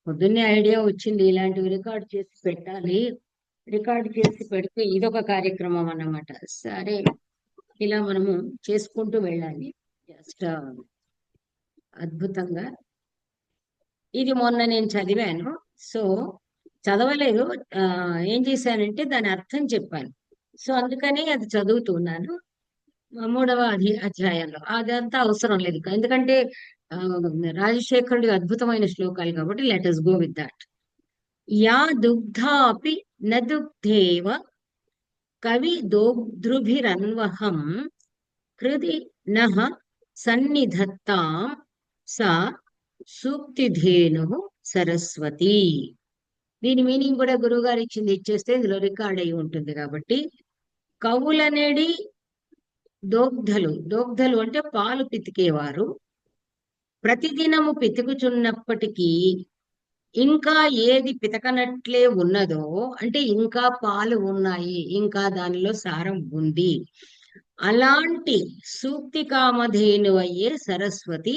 పొద్దున్నే ఐడియా వచ్చింది, ఇలాంటివి రికార్డ్ చేసి పెట్టాలి. రికార్డ్ చేసి పెడితే ఇదొక కార్యక్రమం అన్నమాట. సరే, ఇలా మనము చేసుకుంటూ వెళ్ళాలి. జస్ట్ అద్భుతంగా ఇది మొన్న నేను చదివాను. సో చదవలేదు, ఏం చేశానంటే దాని అర్థం చెప్పాను. సో అందుకని అది చదువుతున్నాను. 3వ అధ్యాయంలో అదంతా అవసరం లేదు, ఎందుకంటే ఆ, రాజశేఖరుడి అద్భుతమైన శ్లోకాలు కాబట్టి let us go with that. యా దుగ్ధాపి న దుగ్ధేవ కవి దోగ్ధృభిరన్వహం కృది నః సన్నిధత్తాం సా సూక్తిధేను సరస్వతి. దీని మీనింగ్ కూడా గురువు గారు ఇచ్చేస్తే ఇందులో రికార్డ్ అయి ఉంటుంది కాబట్టి, కవులనేడి దోగ్ధలు, దోగ్ధలు అంటే పాలు పితికేవారు, ప్రతిదినము పితుకుచున్నప్పటికీ ఇంకా ఏది పితకనట్లే ఉన్నదో, అంటే ఇంకా పాలు ఉన్నాయి, ఇంకా దానిలో సారం ఉంది, అలాంటి సూక్తి కామధేనువయ్యే సరస్వతి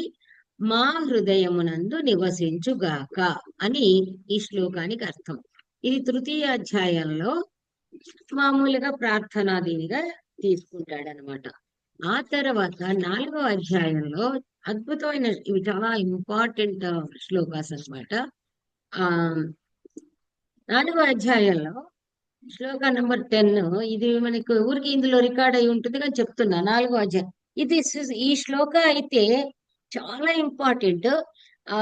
మా హృదయమునందు నివసించుగాక అని ఈ శ్లోకానికి అర్థం. ఇది తృతీయ అధ్యాయంలో మామూలుగా ప్రార్థనాదీనిగా తీసుకుంటాడనమాట. ఆ తర్వాత 4వ అధ్యాయంలో అద్భుతమైన, ఇవి చాలా ఇంపార్టెంట్ శ్లోకాస్ అనమాట. ఆ 4వ అధ్యాయంలో శ్లోక నెంబర్ 10, ఇది మనకు ఊరికి ఇందులో రికార్డ్ అయి ఉంటుంది కానీ చెప్తున్నా. 4వ అధ్యాయం ఇది. ఈ శ్లోక అయితే చాలా ఇంపార్టెంట్. ఆ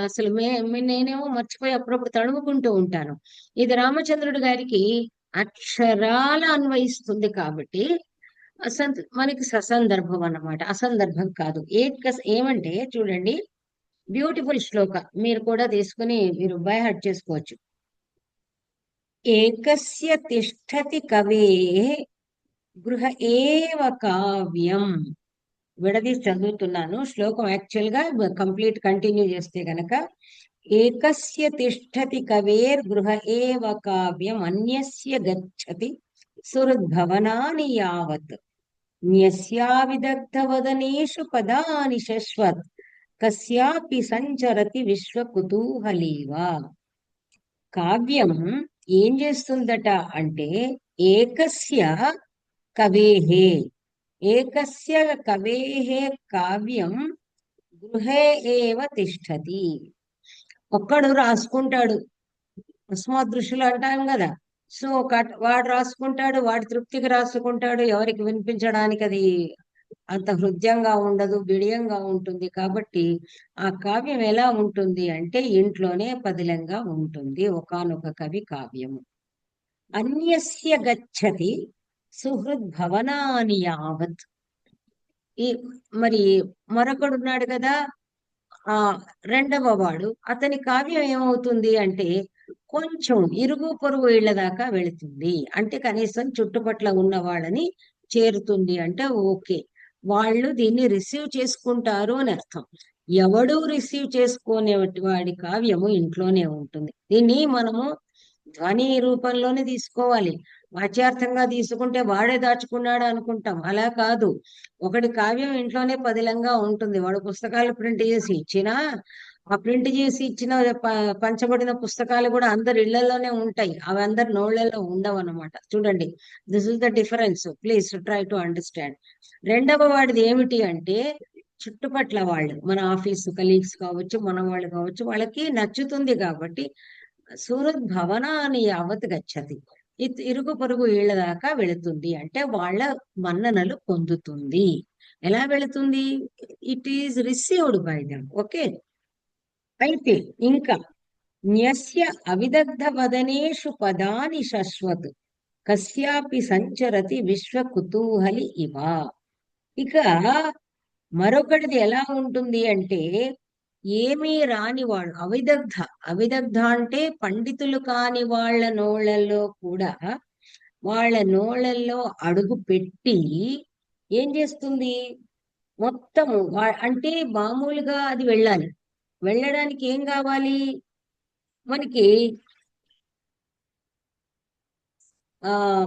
అసలు నేనేమో మర్చిపోయి అప్పుడప్పుడు తడుముకుంటూ ఉంటాను. ఇది రామచంద్రుడి గారికి అక్షరాల అన్వయిస్తుంది కాబట్టి మనకి ససందర్భం అన్నమాట, అసందర్భం కాదు. ఏమంటే చూడండి, బ్యూటిఫుల్ శ్లోక, మీరు కూడా తీసుకుని మీరు బై హార్ట్ చేసుకోవచ్చు. ఏకస్య తిష్టతి కవేః గృహ ఏవ కావ్యం. విడదీసి చదువుతున్నాను శ్లోకం. యాక్చువల్ గా కంప్లీట్ కంటిన్యూ చేస్తే గనక ఏకస్య తిష్టతి కవేర్గృహ ఏవ కావ్యం అన్యస్య గచ్చతి సుహృద్భవనాని యావత్ న్యస్యావిదగ్ధవదనేషు పదాని శశ్వత్ కస్యాపి సంచరతి విశ్వకుతూహలీవ. కావ్యం ఏం చేస్తుందట అంటే ఏకస్య కవేహే ఏకస్య కవేహే కావ్యం గృహే ఏవ తిష్టతి. ఒక్కడు రాసుకుంటాడు, అస్మదృశులు అంటాం కదా. సో వాడు రాసుకుంటాడు, వాడి తృప్తికి రాసుకుంటాడు, ఎవరికి వినిపించడానికి అది అంత హృద్యంగా ఉండదు, బిడియంగా ఉంటుంది. కాబట్టి ఆ కావ్యం ఎలా ఉంటుంది అంటే ఇంట్లోనే పదిలంగా ఉంటుంది ఒకానొక కవి కావ్యము. అన్యస్య గచ్చతి సుహృద్భవనాని యావత్. ఈ మరి మరొకడున్నాడు కదా, ఆ రెండవ వాడు, అతని కావ్యం ఏమవుతుంది అంటే కొంచెం ఇరుగు పొరుగు ఇళ్ల దాకా వెళుతుంది. అంటే కనీసం చుట్టుపట్ల ఉన్న వాళ్ళని చేరుతుంది అంటే ఓకే, వాళ్ళు దీన్ని రిసీవ్ చేసుకుంటారు అని అర్థం. ఎవడు రిసీవ్ చేసుకునే వాడి కావ్యము ఇంట్లోనే ఉంటుంది. దీన్ని మనము ధ్వని రూపంలోనే తీసుకోవాలి. వాచ్యార్థంగా తీసుకుంటే వాడే దాచుకున్నాడు అనుకుంటాం, అలా కాదు. ఒకటి కావ్యం ఇంట్లోనే పదిలంగా ఉంటుంది. వాడు పుస్తకాలు ప్రింట్ చేసి ఇచ్చినా, ఆ ప్రింట్ చేసి ఇచ్చిన పంచబడిన పుస్తకాలు కూడా అందరి ఇళ్లలోనే ఉంటాయి. అవి అందరి నోళ్లలో ఉండవు అన్నమాట. చూడండి, this is the difference. Please try to understand. రెండవ వాడిది ఏమిటి అంటే చుట్టుపట్ల వాళ్ళు, మన ఆఫీసు కలీగ్స్ కావచ్చు, మన వాళ్ళు కావచ్చు, వాళ్ళకి నచ్చుతుంది కాబట్టి సూరత్ భవనాన్ని యావత్ గచ్చతి, ఇరుగు పొరుగు ఏళ్ల దాకా వెళుతుంది. అంటే వాళ్ళ మన్ననలు పొందుతుంది. ఎలా వెళుతుంది? It is received by them. Okay. అయితే ఇంకా న్యస్య అవిదగ్ధ వదనేషు పదాని శశ్వత్ కస్యాపి సంచరతి విశ్వ కుతూహలి ఇవ. ఇక మరొకటిది ఎలా ఉంటుంది అంటే ఏమీ రానివాడు, అవిదగ్ధ. అవిదగ్ధ అంటే పండితులు కాని వాళ్ళ నోళ్లలో కూడా, వాళ్ళ నోళ్లలో అడుగు పెట్టి ఏం చేస్తుంది మొత్తము. అంటే మామూలుగా అది వెళ్ళాలి. వెళ్ళడానికి ఏం కావాలి మనకి?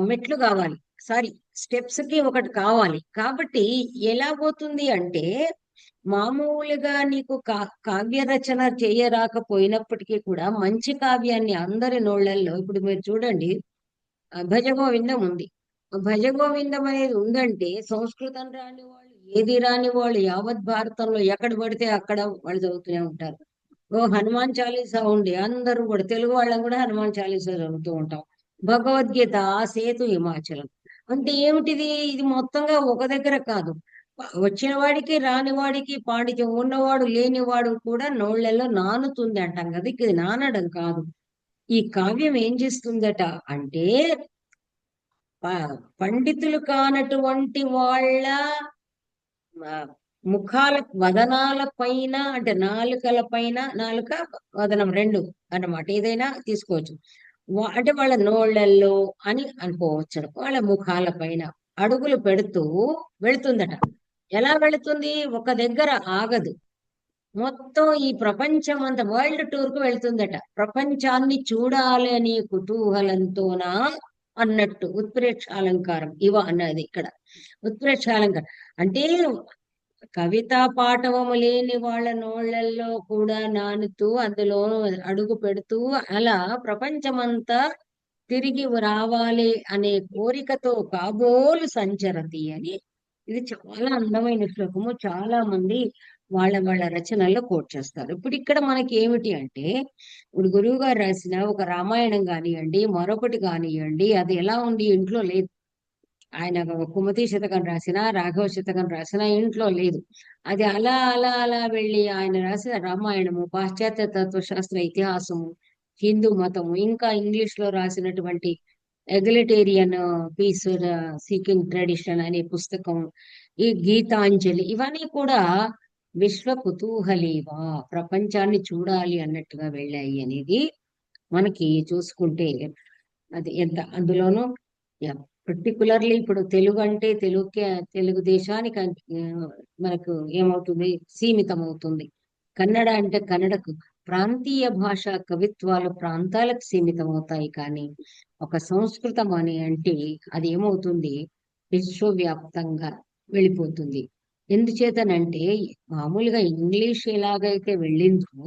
మెట్లు కావాలి, సారీ, స్టెప్స్ కి ఒకటి కావాలి. కాబట్టి ఎలా పోతుంది అంటే మామూలుగా నీకు కావ్య రచన చేయరాకపోయినప్పటికీ కూడా మంచి కావ్యాన్ని అందరి నోళ్లలో, ఇప్పుడు మీరు చూడండి, భజగోవిందం ఉంది. భజగోవిందం అనేది ఉందంటే సంస్కృతం రాని వాళ్ళు, ఏది రాని వాళ్ళు యావత్ భారతంలో ఎక్కడ పడితే అక్కడ వాళ్ళు చదువుతూనే ఉంటారు. ఓ హనుమాన్ చాలీసా ఉంది, అందరూ కూడా తెలుగు వాళ్ళం కూడా హనుమాన్ చాలీసా చదువుతూ ఉంటాం. భగవద్గీత ఆ సేతు హిమాచలం. అంటే ఏమిటిది? ఇది మొత్తంగా ఒక దగ్గర కాదు. వచ్చిన వాడికి రాని వాడికి పాండిత్యం ఉన్నవాడు లేనివాడు కూడా నోళ్లలో నానుతుంది అంటాం కదా. ఇది నానడం కాదు. ఈ కావ్యం ఏం చేస్తుందట అంటే పండితులు కానటువంటి వాళ్ళ ఆ, ముఖాల వదనాల పైన, అంటే నాలుకల పైన, నాలుక వదనం రెండు అన్నమాట, ఏదైనా తీసుకోవచ్చు. అంటే వాళ్ళ నోళ్లల్లో అని అనుకోవచ్చు, వాళ్ళ ముఖాల పైన అడుగులు పెడుతూ వెళుతుందట. ఎలా వెళుతుంది? ఒక దగ్గర ఆగదు. మొత్తం ఈ ప్రపంచం అంతా వరల్డ్ టూర్ కు వెళ్తుందట. ప్రపంచాన్ని చూడాలి అని కుతూహలంతోనా అన్నట్టు ఉత్ప్రేక్ష అలంకారం ఇవ అన్నది ఇక్కడ. ఉత్ప్రేక్ష అలంకారం అంటే కవితా పాఠవము లేని వాళ్ళ నోళ్లలో కూడా నానుతూ అందులో అడుగు పెడుతూ అలా ప్రపంచమంతా తిరిగి రావాలి అనే కోరికతో కాబోలు సంచరతి అని. ఇది చాలా అందమైన శ్లోకము. చాలా మంది వాళ్ళ వాళ్ళ రచనల్లో కోట్ చేస్తారు. ఇప్పుడు ఇక్కడ మనకి ఏమిటి అంటే, ఇప్పుడు గురువు గారు రాసిన ఒక రామాయణం కానివ్వండి, మరొకటి కానివ్వండి, అది ఎలా ఉంది ఇంట్లో లేదు. ఆయన కుమతి శతకం రాసిన, రాఘవ శతకం రాసిన ఇంట్లో లేదు. అది అలా అలా అలా వెళ్ళి ఆయన రాసిన రామాయణము, పాశ్చాత్య తత్వశాస్త్ర ఇతిహాసము, హిందూ మతము, ఇంకా ఇంగ్లీష్ లో రాసినటువంటి ఎగ్లిటేరియన్ పీస్ సీకింగ్ ట్రెడిషన్ అనే పుస్తకం, ఈ గీతాంజలి, ఇవన్నీ కూడా విశ్వ కుతూహలీవా, ప్రపంచాన్ని చూడాలి అన్నట్టుగా వెళ్ళాయి అనేది మనకి చూసుకుంటే అది ఎంత అందులోనూ పర్టికులర్లీ ఇప్పుడు తెలుగు అంటే తెలుగు దేశానికి మనకు ఏమవుతుంది, సీమితం అవుతుంది. కన్నడ అంటే కన్నడకు ప్రాంతీయ భాష కవిత్వాలు ప్రాంతాలకు సీమితమవుతాయి, కానీ ఒక సంస్కృతం అని అంటే అది ఏమవుతుంది, విశ్వవ్యాప్తంగా వెళ్ళిపోతుంది. ఎందుచేతనంటే మామూలుగా ఇంగ్లీష్ ఎలాగైతే వెళ్ళిందో,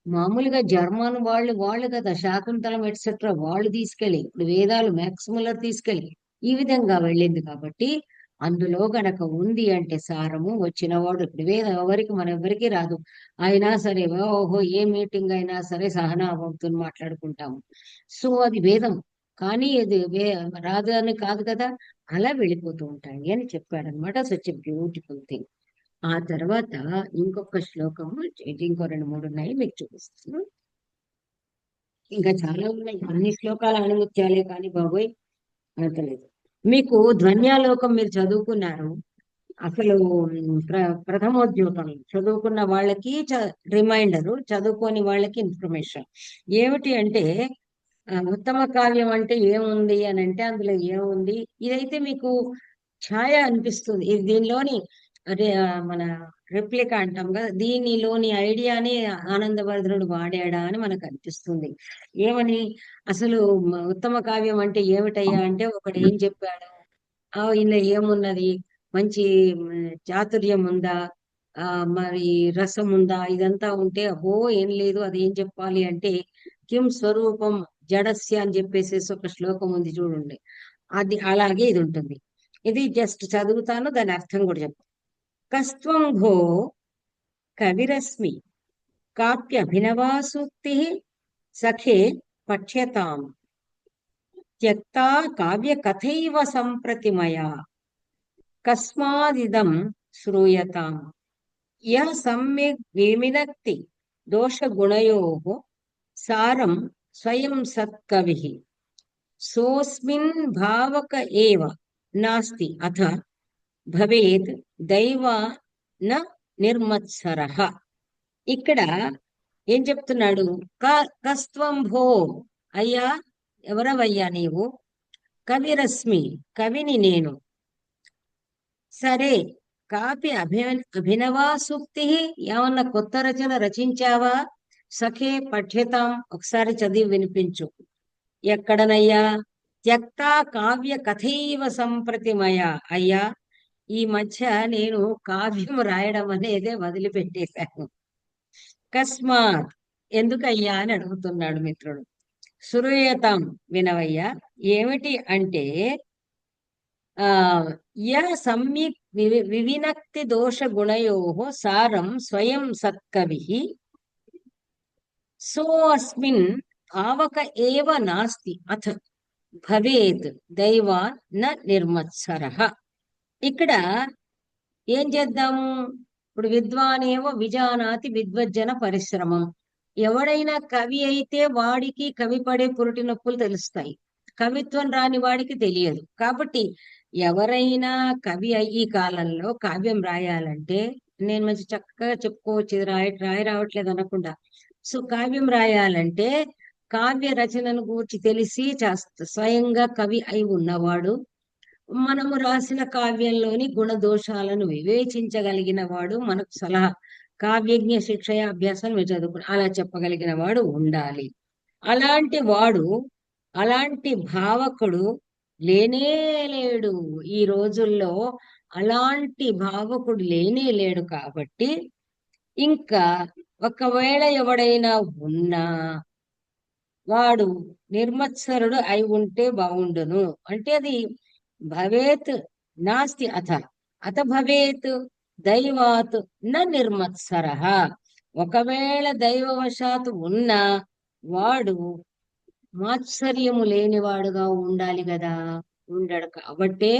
మామూలుగా జర్మన్ వాళ్ళు కదా శాకుంతలం ఎట్సెట్రా వాళ్ళు తీసుకెళ్ళి, ఇప్పుడు వేదాలు మ్యాక్స్ ముల్లర్ తీసుకెళ్ళి ఈ విధంగా వెళ్ళింది. కాబట్టి అందులో గనక ఉంది అంటే సారము వచ్చినవాడు, ఇప్పుడు వేదం ఎవరికి మన ఎవరికి రాదు, అయినా సరే ఓహో ఏ మీటింగ్ అయినా సరే సహనాభంతో మాట్లాడుకుంటాము. సో అది వేదం, కానీ ఇది రాదు అని కాదు కదా, అలా వెళ్ళిపోతూ ఉంటాయి అని చెప్పాడనమాట. Such a beautiful thing. ఆ తర్వాత ఇంకొక శ్లోకము, ఇంకో రెండు మూడు ఉన్నాయి, మీకు చూపిస్తాను. ఇంకా చాలా ఉన్నాయి, అన్ని శ్లోకాల ఆణిముత్యాలే కానీ బాబోయ్ అంతలేదు. మీకు ధ్వన్యాలోకం మీరు చదువుకున్నారు. అసలు ప్రథమోద్యోగం చదువుకున్న వాళ్ళకి రిమైండరు, చదువుకోని వాళ్ళకి ఇన్ఫర్మేషన్. ఏమిటి అంటే ఉత్తమ కావ్యం అంటే ఏముంది అని అంటే అందులో ఏముంది, ఇదైతే మీకు ఛాయ అనిపిస్తుంది. ఇది దీనిలోని మన రెప్లికా అంటాం కదా, దీనిలోని ఐడియాని ఆనందవర్ధనుడు వాడాడా అని మనకు అనిపిస్తుంది. ఏమని, అసలు ఉత్తమ కావ్యం అంటే ఏమిటయ్యా అంటే ఒకడు ఏం చెప్పాడు, ఇందులో ఏమున్నది, మంచి చాతుర్యం ఉందా, మరి రసం ఉందా, ఇదంతా ఉంటే అబ్బో ఏం లేదు, అది ఏం చెప్పాలి అంటే కిం స్వరూపం జడస్య అని చెప్పేసి ఒక శ్లోకం ఉంది చూడండి, అది అలాగే ఇది ఉంటుంది. ఇది జస్ట్ చదువుతాను, దాని అర్థం కూడా చెప్తాను. కస్త్వం భో కవిరస్మి కాప్యభినవా సూక్తి సఖే పఠ్యతాం త్యక్తా కావ్య కథైవ సంప్రతిమయా కస్మాదిదం శ్రూయతాం యః సమ్యక్ విమినక్తి దోషగుణయోః సారం స్వయం సత్కవిః సోస్మిన్ భావక ఏవ నాస్తి అథ భవేత్ దైవ న నిర్మత్సరః. ఇక్కడ ఏం చెప్తున్నాడు, కస్త్వం భో, అయ్యా ఎవరవయ్యా నీవు, కవిరశ్మి కవిని నేను, సరే కాపి అభినవా సూక్తి, ఏమన్నా కొత్త రచన రచించావా, సఖే పఠ్యతాం ఒకసారి చదివి వినిపించు. ఎక్కడనయ్యా, త్యక్తా కావ్య కథైవ సంప్రతిమయ, అయ్యా ఈ మధ్య నేను కావ్యం రాయడం అనేదే వదిలిపెట్టేశాను. కస్మాత్ ఎందుకయ్యా అని అడుగుతున్నాడు మిత్రుడు. శ్రూయతాం వినవయ్యా, ఏమిటి అంటే సమ్యక్ వివినక్తి దోష గుణయోః సారం స్వయం సత్కవిః సో అస్మిన్ భావక ఏవ నాస్తి అథ భవేత్ దైవా న నిర్మత్సరః. ఇక్కడ ఏం చేద్దాము, ఇప్పుడు విద్వానేవ విజానాతి విద్వజ్జన పరిశ్రమం. ఎవడైనా కవి అయితే వాడికి కవి పడే పురుటి నొప్పులు తెలుస్తాయి, కవిత్వం రాని వాడికి తెలియదు. కాబట్టి ఎవరైనా కవి ఈ కాలంలో కావ్యం రాయాలంటే, నేను మంచి చక్కగా చెప్పుకోవచ్చు ఇది రాయి రావట్లేదు అనకుండా, సో కావ్యం రాయాలంటే కావ్య రచనను గూర్చి తెలిసి స్వయంగా కవి అయి ఉన్నవాడు, మనము రాసిన కావ్యంలోని గుణదోషాలను వివేచించగలిగిన వాడు, మనకు సలహా కావ్యజ్ఞ శిక్షయ అభ్యాసం చదువుకుని అలా చెప్పగలిగిన వాడు ఉండాలి. అలాంటి వాడు, అలాంటి భావకుడు లేనే లేడు ఈ రోజుల్లో, అలాంటి భావకుడు లేనే లేడు. కాబట్టి ఇంకా ఒకవేళ ఎవడైనా ఉన్నా వాడు నిర్మత్సరుడు అయి ఉంటే బాగుండును. అంటే అది భవేత్ నాస్తి అథ అథ భవేత్ దైవాత్ న నిర్మత్సరః. ఒకవేళ దైవవశాత్తు ఉన్నా వాడు మాత్సర్యము లేనివాడుగా ఉండాలి కదా, ఉండడు. కాబట్టే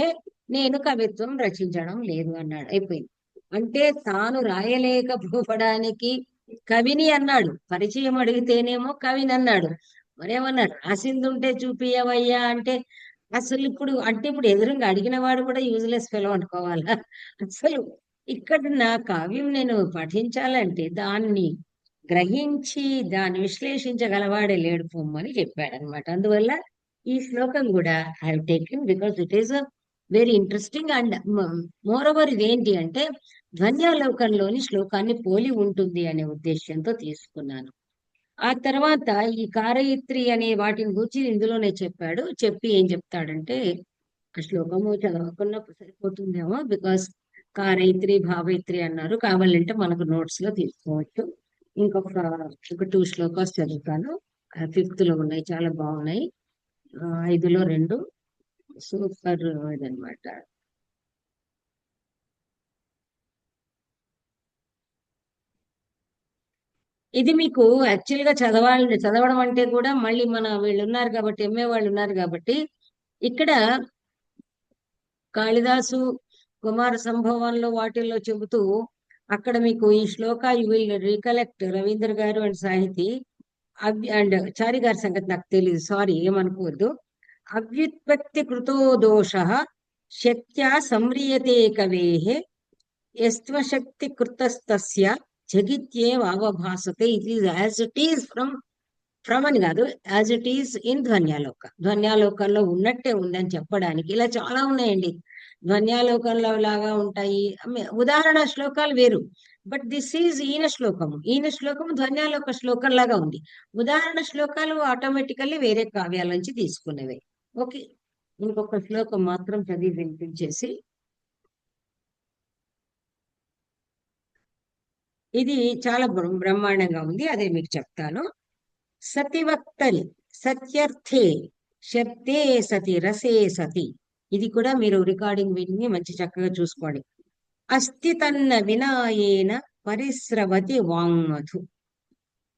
నేను కవిత్వం రచించడం లేదు అన్నాడు. అయిపోయింది. అంటే తాను రాయలేకపోవడానికి కవిని అన్నాడు, పరిచయం అడిగితేనేమో కవిని అన్నాడు. మరేమన్నాడు, రాసింది ఉంటే చూపియవయ్యా అంటే, అసలు ఇప్పుడు ఎదురుగా అడిగిన వాడు కూడా యూజ్లెస్ ఫెలో అనుకోవాలా? అసలు ఇక్కడ నా కావ్యం నేను పఠించాలంటే దాన్ని గ్రహించి దాన్ని విశ్లేషించగలవాడే లేడు పొమ్మని చెప్పాడు అనమాట. అందువల్ల ఈ శ్లోకం కూడా I have taken because it is very interesting. And more over ఇదేంటి అంటే ధ్వన్యాలోకంలోని శ్లోకాన్ని పోలి ఉంటుంది అనే ఉద్దేశంతో తీసుకున్నాను. ఆ తర్వాత ఈ కారయిత్రి అనే వాటిని గురించి ఇందులోనే చెప్పాడు. చెప్పి ఏం చెప్తాడంటే, ఆ శ్లోకము చదవకుండా సరిపోతుందేమో, బికాస్ కారయిత్రి భావయిత్రి అన్నారు. కావాలంటే మనకు నోట్స్ లో తీసుకోవచ్చు. ఇంకొక ఒక 2 శ్లోకాస్ చదువుతాను. ఫిఫ్త్ లో ఉన్నాయి, చాలా బాగున్నాయి. 5లో 2 సూపర్ ఇదనమాట. ఇది మీకు యాక్చువల్ గా చదవడం అంటే కూడా మళ్ళీ మన వీళ్ళు ఉన్నారు కాబట్టి, ఎంఏ వాళ్ళు ఉన్నారు కాబట్టి, ఇక్కడ కాళిదాసు కుమార సంభవంలో వాటిల్లో చెబుతూ అక్కడ మీకు ఈ శ్లోక యు విల్ రీకలెక్ట్ రవీంద్ర గారు అండ్ సాహితీ అండ్ చారి గారి సంగతి నాకు తెలియదు, సారీ ఏమనుకోవద్దు. అవ్యుత్పత్తి కృతో దోష శక్త్యా సంమ్రియతే కవేహే యస్త్వశక్తి కృతస్తస్య జగిత్యేవ అవభాసతే. It is as it is from అని కాదు, యాజ్ ఇట్ ఈస్ ఇన్ ధ్వన్యాలోకంలో ఉన్నట్టే ఉందని చెప్పడానికి ఇలా చాలా ఉన్నాయండి. ధ్వన్యాలోకంలో లాగా ఉంటాయి. ఉదాహరణ శ్లోకాలు వేరు, బట్ దిస్ ఈజ్ ఈయన శ్లోకము ధ్వన్యాలోక శ్లోకం లాగా ఉంది. ఉదాహరణ శ్లోకాలు ఆటోమేటికల్లీ వేరే కావ్యాల నుంచి తీసుకునేవి. ఓకే, ఇంకొక శ్లోకం మాత్రం చదివి వినిపించేసి, ఇది చాలా బ్రహ్మాండంగా ఉంది, అదే మీకు చెప్తాను. సతివక్తరి సత్యర్థే శబ్దే సతి రసే సతి. ఇది కూడా మీరు రికార్డింగ్ విని మంచి చక్కగా చూసుకోండి. అస్థి తన్న వినాయేన పరిస్రవతి వాంగ్మధు.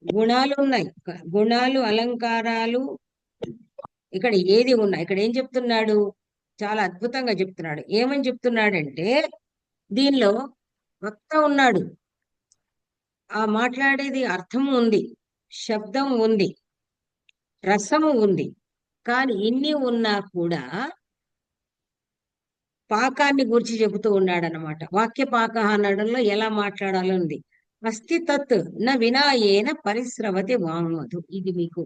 గుణాలు ఉన్నాయి, గుణాలు అలంకారాలు ఇక్కడ ఏది ఉన్నాయి. ఇక్కడ ఏం చెప్తున్నాడు, చాలా అద్భుతంగా చెప్తున్నాడు. ఏమని చెప్తున్నాడంటే, దీనిలో వక్త ఉన్నాడు, ఆ మాట్లాడేది అర్థము ఉంది, శబ్దం ఉంది, రసము ఉంది. కానీ ఇన్ని ఉన్నా కూడా పాకాన్ని గురించి చెబుతూ ఉన్నాడనమాట. వాక్య పాక అనడంలో ఎలా మాట్లాడాలో ఉంది. అస్తి తత్ న వినాయేన పరిస్రవతి వాంగ్మధు. ఇది మీకు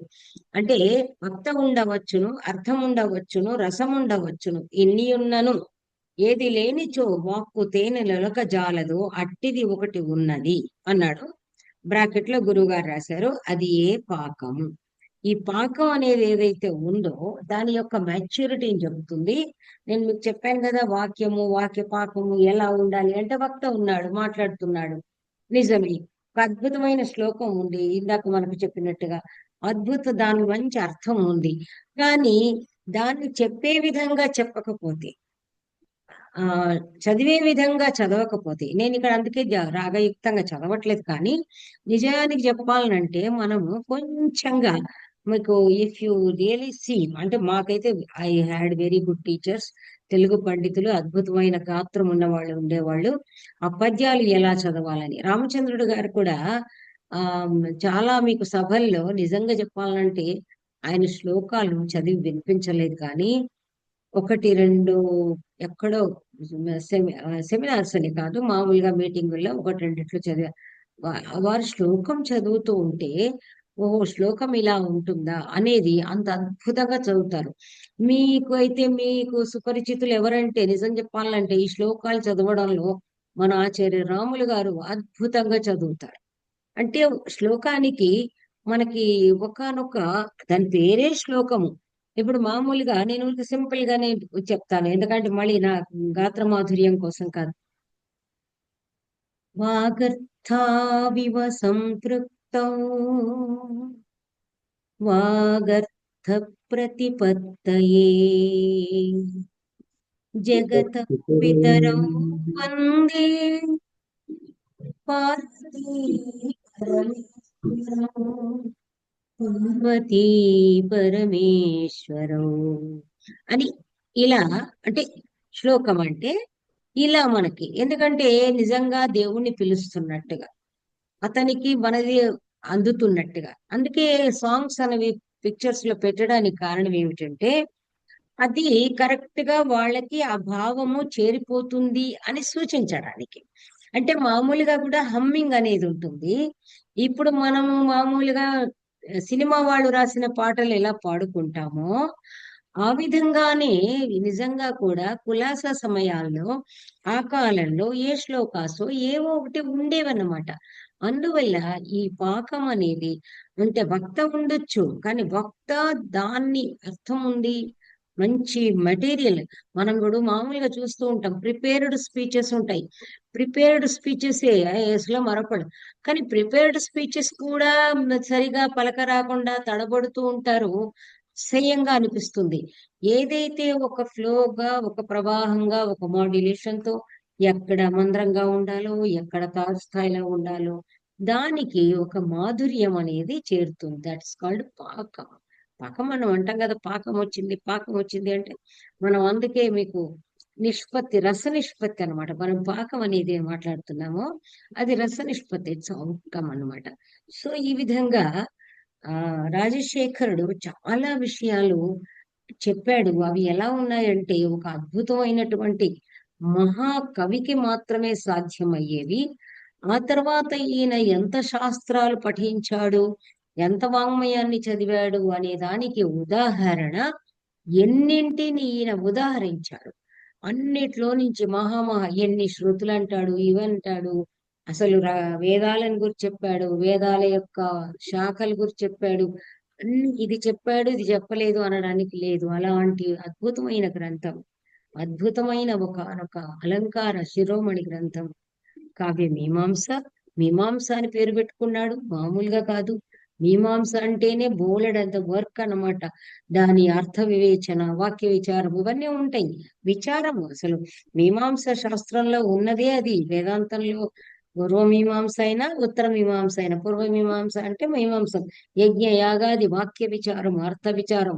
అంటే వక్త ఉండవచ్చును, అర్థం ఉండవచ్చును, రసం ఉండవచ్చును, ఇన్ని ఉన్నను ఏది లేనిచో వాక్కు తేనె లొలక జాలదు అట్టిది ఒకటి ఉన్నది అన్నాడు. బ్రాకెట్ లో గురువుగారు రాశారు, అది ఏ పాకము. ఈ పాకం అనేది ఏదైతే ఉందో దాని యొక్క మెచ్యూరిటీని చెబుతుంది. నేను మీకు చెప్పాను కదా, వాక్యము వాక్య పాకము ఎలా ఉండాలి అంటే, వక్త ఉన్నాడు మాట్లాడుతున్నాడు, నిజమే, ఒక అద్భుతమైన శ్లోకం ఉంది ఇందాక మనకు చెప్పినట్టుగా, దాని మంచి అర్థం ఉంది. కానీ దాన్ని చెప్పే విధంగా చెప్పకపోతే, ఆ చదివే విధంగా చదవకపోతే, నేను ఇక్కడ అందుకే రాగయుక్తంగా చదవట్లేదు, కానీ నిజానికి చెప్పాలనంటే మనము కొంచెంగా మీకు ఇఫ్ యూ రియలీ సీ అంటే, మాకైతే I had very good teachers, Telugu పండితులు, అద్భుతమైన గాత్రం ఉన్న వాళ్ళు ఉండేవాళ్ళు. ఆ పద్యాలు ఎలా చదవాలని రామచంద్రుడు గారు కూడా ఆ చాలా మీకు సభల్లో నిజంగా చెప్పాలంటే ఆయన శ్లోకాలు చదివి వినిపించలేదు, కానీ ఒకటి రెండు ఎక్కడో సెమినార్స్ అని కాదు, మామూలుగా మీటింగుల్లో ఒకటి రెండిట్లో చదివా. వారు శ్లోకం చదువుతూ ఉంటే, ఓహో శ్లోకం ఇలా ఉంటుందా అనేది అంత అద్భుతంగా చదువుతారు. మీకు అయితే మీకు సుపరిచితులు ఎవరంటే, నిజం చెప్పాలంటే ఈ శ్లోకాలు చదవడంలో మన ఆచార్య రాములు గారు అద్భుతంగా చదువుతారు. అంటే శ్లోకానికి మనకి ఒకానొక దాని పేరే శ్లోకము. ఇప్పుడు మామూలుగా నేను సింపుల్ గానే చెప్తాను, ఎందుకంటే మళ్ళీ నా గాత్ర మాధుర్యం కోసం కాదు. వాగర్థావివ సంపృక్తౌ వాగర్థ ప్రతిపత్తయే జగత పితరౌ వందే పార్వతీ పార్వతీ పరమేశ్వరం అని. ఇలా అంటే శ్లోకం అంటే ఇలా మనకి, ఎందుకంటే నిజంగా దేవుణ్ణి పిలుస్తున్నట్టుగా, అతనికి మనది అందుతున్నట్టుగా. అందుకే సాంగ్స్ అనేవి పిక్చర్స్ లో పెట్టడానికి కారణం ఏమిటంటే, అది కరెక్ట్ గా వాళ్ళకి ఆ భావము చేరిపోతుంది అని సూచించడానికి. అంటే మామూలుగా కూడా హమ్మింగ్ అనేది ఉంటుంది. ఇప్పుడు మనము మామూలుగా సినిమా వాళ్ళు రాసిన పాటలు ఎలా పాడుకుంటామో ఆ విధంగానే నిజంగా కూడా కులాస సమయాల్లో ఆ కాలంలో ఏ శ్లోకాసో ఏవో ఒకటి ఉండేవన్నమాట. అందువల్ల ఈ పాకం అనేది అంటే వక్త ఉండొచ్చు, కానీ వక్త దాన్ని అర్థం ఉంది, మంచి మెటీరియల్. మనం కూడా మామూలుగా చూస్తూ ఉంటాం, ప్రిపేర్డ్ స్పీచెస్ ఉంటాయి. ప్రిపేర్డ్ స్పీచెస్ లో మరొకడు, కానీ ప్రిపేర్డ్ స్పీచెస్ కూడా సరిగా పలక రాకుండా తడబడుతూ ఉంటారు. అసహ్యంగా అనిపిస్తుంది. ఏదైతే ఒక ఫ్లోగా, ఒక ప్రవాహంగా, ఒక మాడ్యులేషన్ తో ఎక్కడ మంద్రంగా ఉండాలో, ఎక్కడ తారస్థాయిలో ఉండాలో దానికి ఒక మాధుర్యం అనేది చేరుతుంది. దట్స్ కాల్డ్ పాకం. పాకం మనం అంటాం కదా, పాకం వచ్చింది, పాకం వచ్చింది అంటే మనం అందుకే మీకు నిష్పత్తి, రస నిష్పత్తి అన్నమాట. మనం పాకం అనేది ఏం మాట్లాడుతున్నామో అది రస నిష్పత్తి, ఇట్స్ అవుట్కమ్ అన్నమాట. సో ఈ విధంగా ఆ రాజశేఖరుడు చాలా విషయాలు చెప్పాడు. అవి ఎలా ఉన్నాయంటే ఒక అద్భుతమైనటువంటి మహాకవికి మాత్రమే సాధ్యమయ్యేవి. ఆ తర్వాత ఈయన ఎంత శాస్త్రాలు పఠించాడు, ఎంత వాంగ్మయాన్ని చదివాడు అనే దానికి ఉదాహరణ ఎన్నింటిని ఈయన ఉదాహరించాడు. అన్నిట్లో నుంచి మహామహా ఎన్ని శృతులు అంటాడు, ఇవంటాడు. అసలు వేదాలను గురించి చెప్పాడు, వేదాల యొక్క శాఖల గురించి చెప్పాడు. అన్ని ఇది చెప్పాడు, ఇది చెప్పలేదు అనడానికి లేదు. అలాంటి అద్భుతమైన గ్రంథం, అద్భుతమైన ఒకనొక అలంకార శిరోమణి గ్రంథం కావ్య మీమాంస. మీమాంస అని పేరు పెట్టుకున్నాడు, మామూలుగా కాదు. మీమాంస అంటేనే బోలెడంత వర్క్ అన్నమాట. దాని అర్థ వివేచన, వాక్య విచారం ఇవన్నీ ఉంటాయి. విచారం అసలు మీమాంస శాస్త్రంలో ఉన్నదే అది. వేదాంతంలో పూర్వ మీమాంస అయినా, ఉత్తర మీమాంస అయినా, పూర్వ మీమాంస అంటే మీమాంసం యజ్ఞ యాగాది వాక్య విచారం, అర్థ విచారం,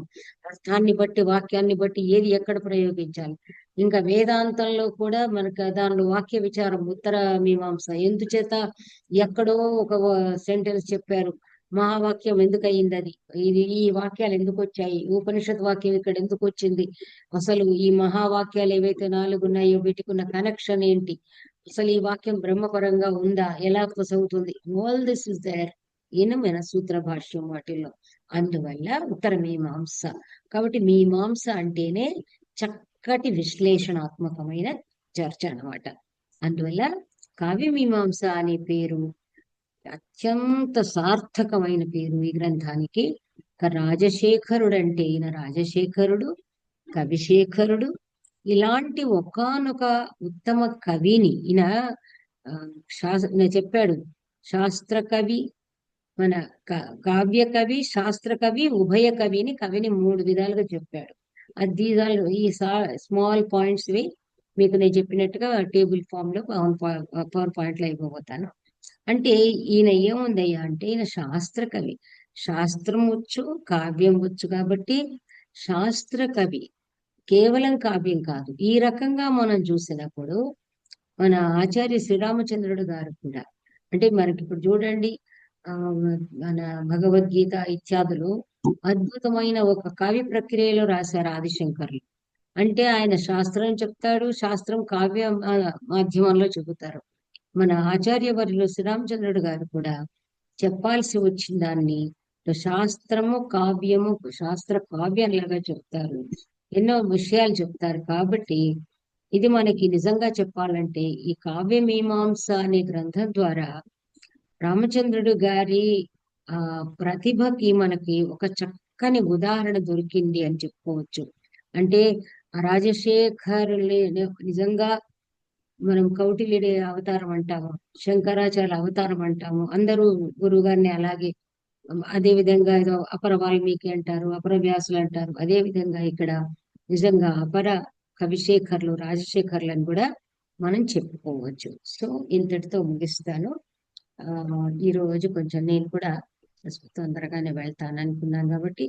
అర్థాన్ని బట్టి వాక్యాన్ని బట్టి ఏది ఎక్కడ ప్రయోగించాలి. ఇంకా వేదాంతంలో కూడా మనకు దానిలో వాక్య విచారం, ఉత్తర మీమాంస. ఎందుచేత ఎక్కడో ఒక సెంటెన్స్ చెప్పారు, మహావాక్యం ఎందుకు అయింది, అది ఇది ఈ వాక్యాలు ఎందుకు వచ్చాయి, ఉపనిషత్ వాక్యం ఇక్కడ ఎందుకు వచ్చింది, అసలు ఈ మహావాక్యాలు ఏవైతే 4 ఉన్నాయో వీటికున్న కనెక్షన్ ఏంటి, అసలు ఈ వాక్యం బ్రహ్మపరంగా ఉందా, ఎలా అవుతుంది. All this is there in మన సూత్ర భాష్యం వాటిల్లో. అందువల్ల ఉత్తర మీమాంస. కాబట్టి మీమాంస అంటేనే చక్కటి విశ్లేషణాత్మకమైన చర్చ అన్నమాట. అందువల్ల కావ్య మీమాంస అనే పేరు అత్యంత సార్థకమైన పేరు ఈ గ్రంథానికి. రాజశేఖరుడు అంటే ఈయన రాజశేఖరుడు, కవిశేఖరుడు. ఇలాంటి ఒకానొక ఉత్తమ కవిని ఈయన ఈయన చెప్పాడు. శాస్త్ర కవి, మన కావ్య కవి, శాస్త్ర కవి, ఉభయ కవిని, కవిని 3 విధాలుగా చెప్పాడు. అది ఈ స్మాల్ పాయింట్స్ వి మీకు నేను చెప్పినట్టుగా టేబుల్ ఫామ్ లో పవర్ పాయింట్ లో అయిపోతాను. అంటే ఈయన ఏముందయ్యా అంటే ఈయన శాస్త్ర కవి. శాస్త్రం వచ్చు, కావ్యం వచ్చు. కాబట్టి శాస్త్ర కవి, కేవలం కావ్యం కాదు. ఈ రకంగా మనం చూసినప్పుడు మన ఆచార్య శ్రీరామచంద్రుడు గారు కూడా, అంటే మనకి ఇప్పుడు చూడండి, ఆ మన భగవద్గీత ఇత్యాదులు అద్భుతమైన ఒక కావ్య ప్రక్రియలో రాశారు ఆదిశంకర్లు. అంటే ఆయన శాస్త్రం చెప్తాడు, శాస్త్రం కావ్య మాధ్యమంలో చెబుతారు. మన ఆచార్యవర్యులు శ్రీరామచంద్రుడు గారు కూడా చెప్పాల్సి వచ్చిన దాన్ని శాస్త్రము కావ్యము, శాస్త్ర కావ్యంలాగా చెప్తారు. ఎన్నో విషయాలు చెప్తారు. కాబట్టి ఇది మనకి నిజంగా చెప్పాలంటే ఈ కావ్య మీమాంస అనే గ్రంథం ద్వారా రామచంద్రుడు గారి ఆ ప్రతిభకి మనకి ఒక చక్కని ఉదాహరణ దొరికింది అని చెప్పుకోవచ్చు. అంటే ఆ రాజశేఖరుని నిజంగా మనం కౌటిల్యుడి అవతారం అంటాము, శంకరాచార్య అవతారం అంటాము, అందరూ గురువు గారిని అలాగే. అదే విధంగా ఏదో అపర వాల్మీకి అంటారు, అపర వ్యాసులు అంటారు. అదే విధంగా ఇక్కడ నిజంగా అపర కవిశేఖర్లు, రాజశేఖర్లను కూడా మనం చెప్పుకోవచ్చు. సో ఇంతటితో ముగిస్తాను. ఈ రోజు కొంచెం నేను కూడా తొందరగానే వెళ్తాను అనుకున్నాను కాబట్టి